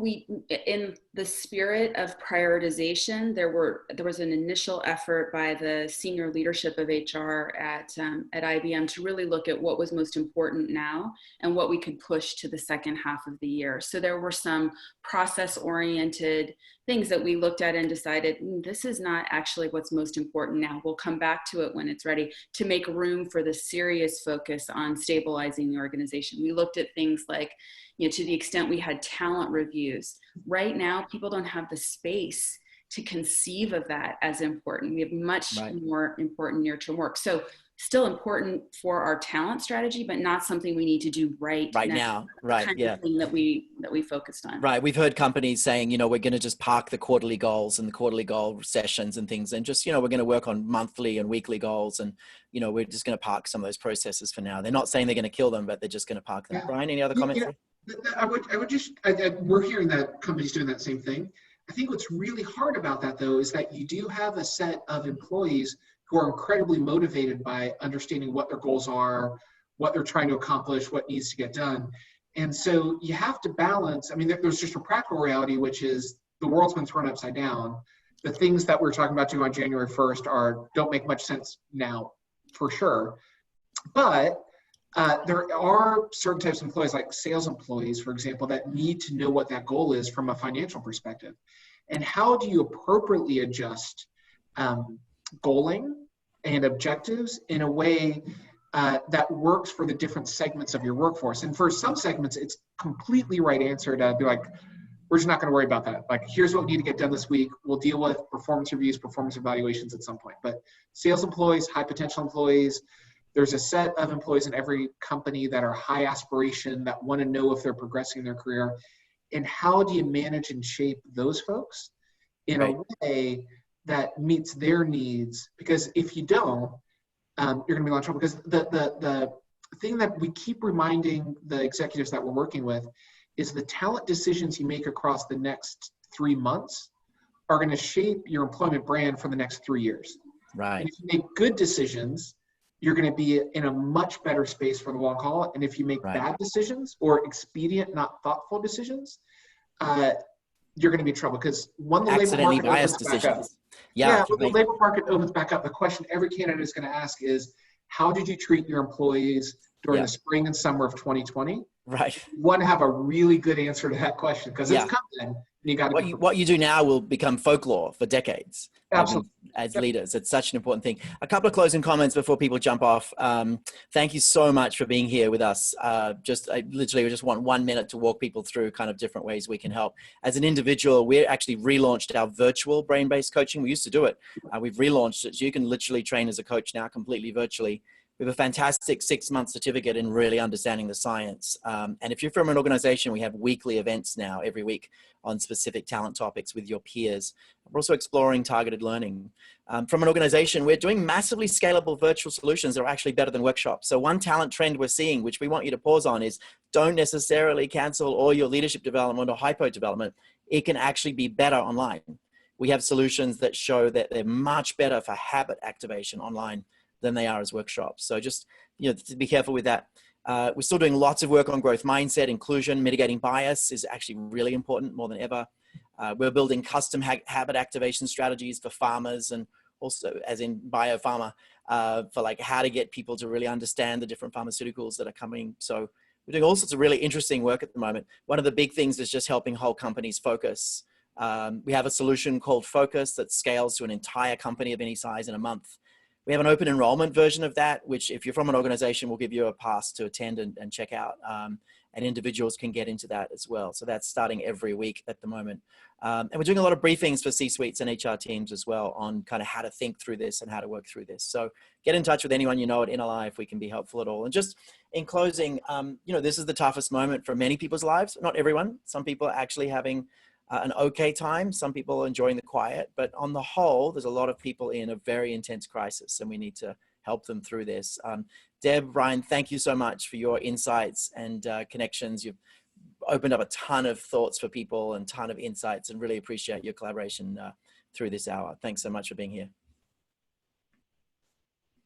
in the spirit of prioritization, there was an initial effort by the senior leadership of HR at IBM to really look at what was most important now and what we could push to the second half of the year. So there were some process-oriented things that we looked at and decided, this is not actually what's most important now. We'll come back to it when it's ready, to make room for the serious focus on stabilizing the organization. We looked at things like, you know, to the extent we had talent reviews. Right now, people don't have the space to conceive of that as important. We have much more important near-term work. So still important for our talent strategy, but not something we need to do right now. Right. Kind Yeah. of thing that we focused on. Right. We've heard companies saying, you know, we're going to just park the quarterly goals and the quarterly goal sessions and things, and just, you know, we're going to work on monthly and weekly goals, and, you know, we're just going to park some of those processes for now. They're not saying they're going to kill them, but they're just going to park them. Yeah. Brian, any other comments? We're hearing that companies doing that same thing. I think what's really hard about that, though, is that you do have a set of employees who are incredibly motivated by understanding what their goals are, what they're trying to accomplish, what needs to get done. And so you have to balance. I mean, there's just a practical reality, which is the world's been thrown upside down. The things that we're talking about doing on January 1st don't make much sense now, for sure. But there are certain types of employees, like sales employees, for example, that need to know what that goal is from a financial perspective. And how do you appropriately adjust goaling and objectives in a way that works for the different segments of your workforce? And for some segments, it's completely right answer to be like, we're just not going to worry about that. Like, here's what we need to get done this week. We'll deal with performance reviews, performance evaluations at some point. But sales employees, high potential employees, there's a set of employees in every company that are high aspiration, that want to know if they're progressing in their career. And how do you manage and shape those folks in a way that meets their needs? Because if you don't, you're going to be in a lot of trouble. Because the thing that we keep reminding the executives that we're working with is the talent decisions you make across the next 3 months are going to shape your employment brand for the next 3 years. Right. And if you make good decisions, you're going to be in a much better space for the long haul. And if you make bad decisions or expedient, not thoughtful decisions, you're going to be in trouble. Because when the labor market opens back up, when the labor market opens back up, the question every candidate is going to ask is, how did you treat your employees during the spring and summer of 2020? Right. You want to have a really good answer to that question, because it's coming. You got to what you do now will become folklore for decades. Absolutely. As leaders, it's such an important thing. A couple of closing comments before people jump off. Thank you so much for being here with us. I literally just want 1 minute to walk people through kind of different ways we can help. As an individual, we actually relaunched our virtual brain-based coaching. We used to do it. We've relaunched it. So you can literally train as a coach now completely virtually. We have a fantastic 6-month certificate in really understanding the science. And if you're from an organization, we have weekly events now every week on specific talent topics with your peers. We're also exploring targeted learning. From an organization, we're doing massively scalable virtual solutions that are actually better than workshops. So one talent trend we're seeing, which we want you to pause on, is don't necessarily cancel all your leadership development or hypo development. It can actually be better online. We have solutions that show that they're much better for habit activation online than they are as workshops. So just, to be careful with that. We're still doing lots of work on growth mindset, inclusion, mitigating bias is actually really important more than ever. We're building custom habit activation strategies for farmers, and also as in biopharma, for like how to get people to really understand the different pharmaceuticals that are coming. So we're doing all sorts of really interesting work at the moment. One of the big things is just helping whole companies focus. We have a solution called Focus that scales to an entire company of any size in a month. We have an open enrollment version of that, which if you're from an organization, will give you a pass to attend and check out. And individuals can get into that as well. So that's starting every week at the moment. And we're doing a lot of briefings for C-suites and HR teams as well on kind of how to think through this and how to work through this. So get in touch with anyone you know at NLI if we can be helpful at all. And just in closing, this is the toughest moment for many people's lives. Not everyone. Some people are actually having an okay time. Some people are enjoying the quiet, but on the whole, there's a lot of people in a very intense crisis, and we need to help them through this. Deb, Ryan, thank you so much for your insights and connections. You've opened up a ton of thoughts for people and ton of insights, and really appreciate your collaboration through this hour. Thanks so much for being here.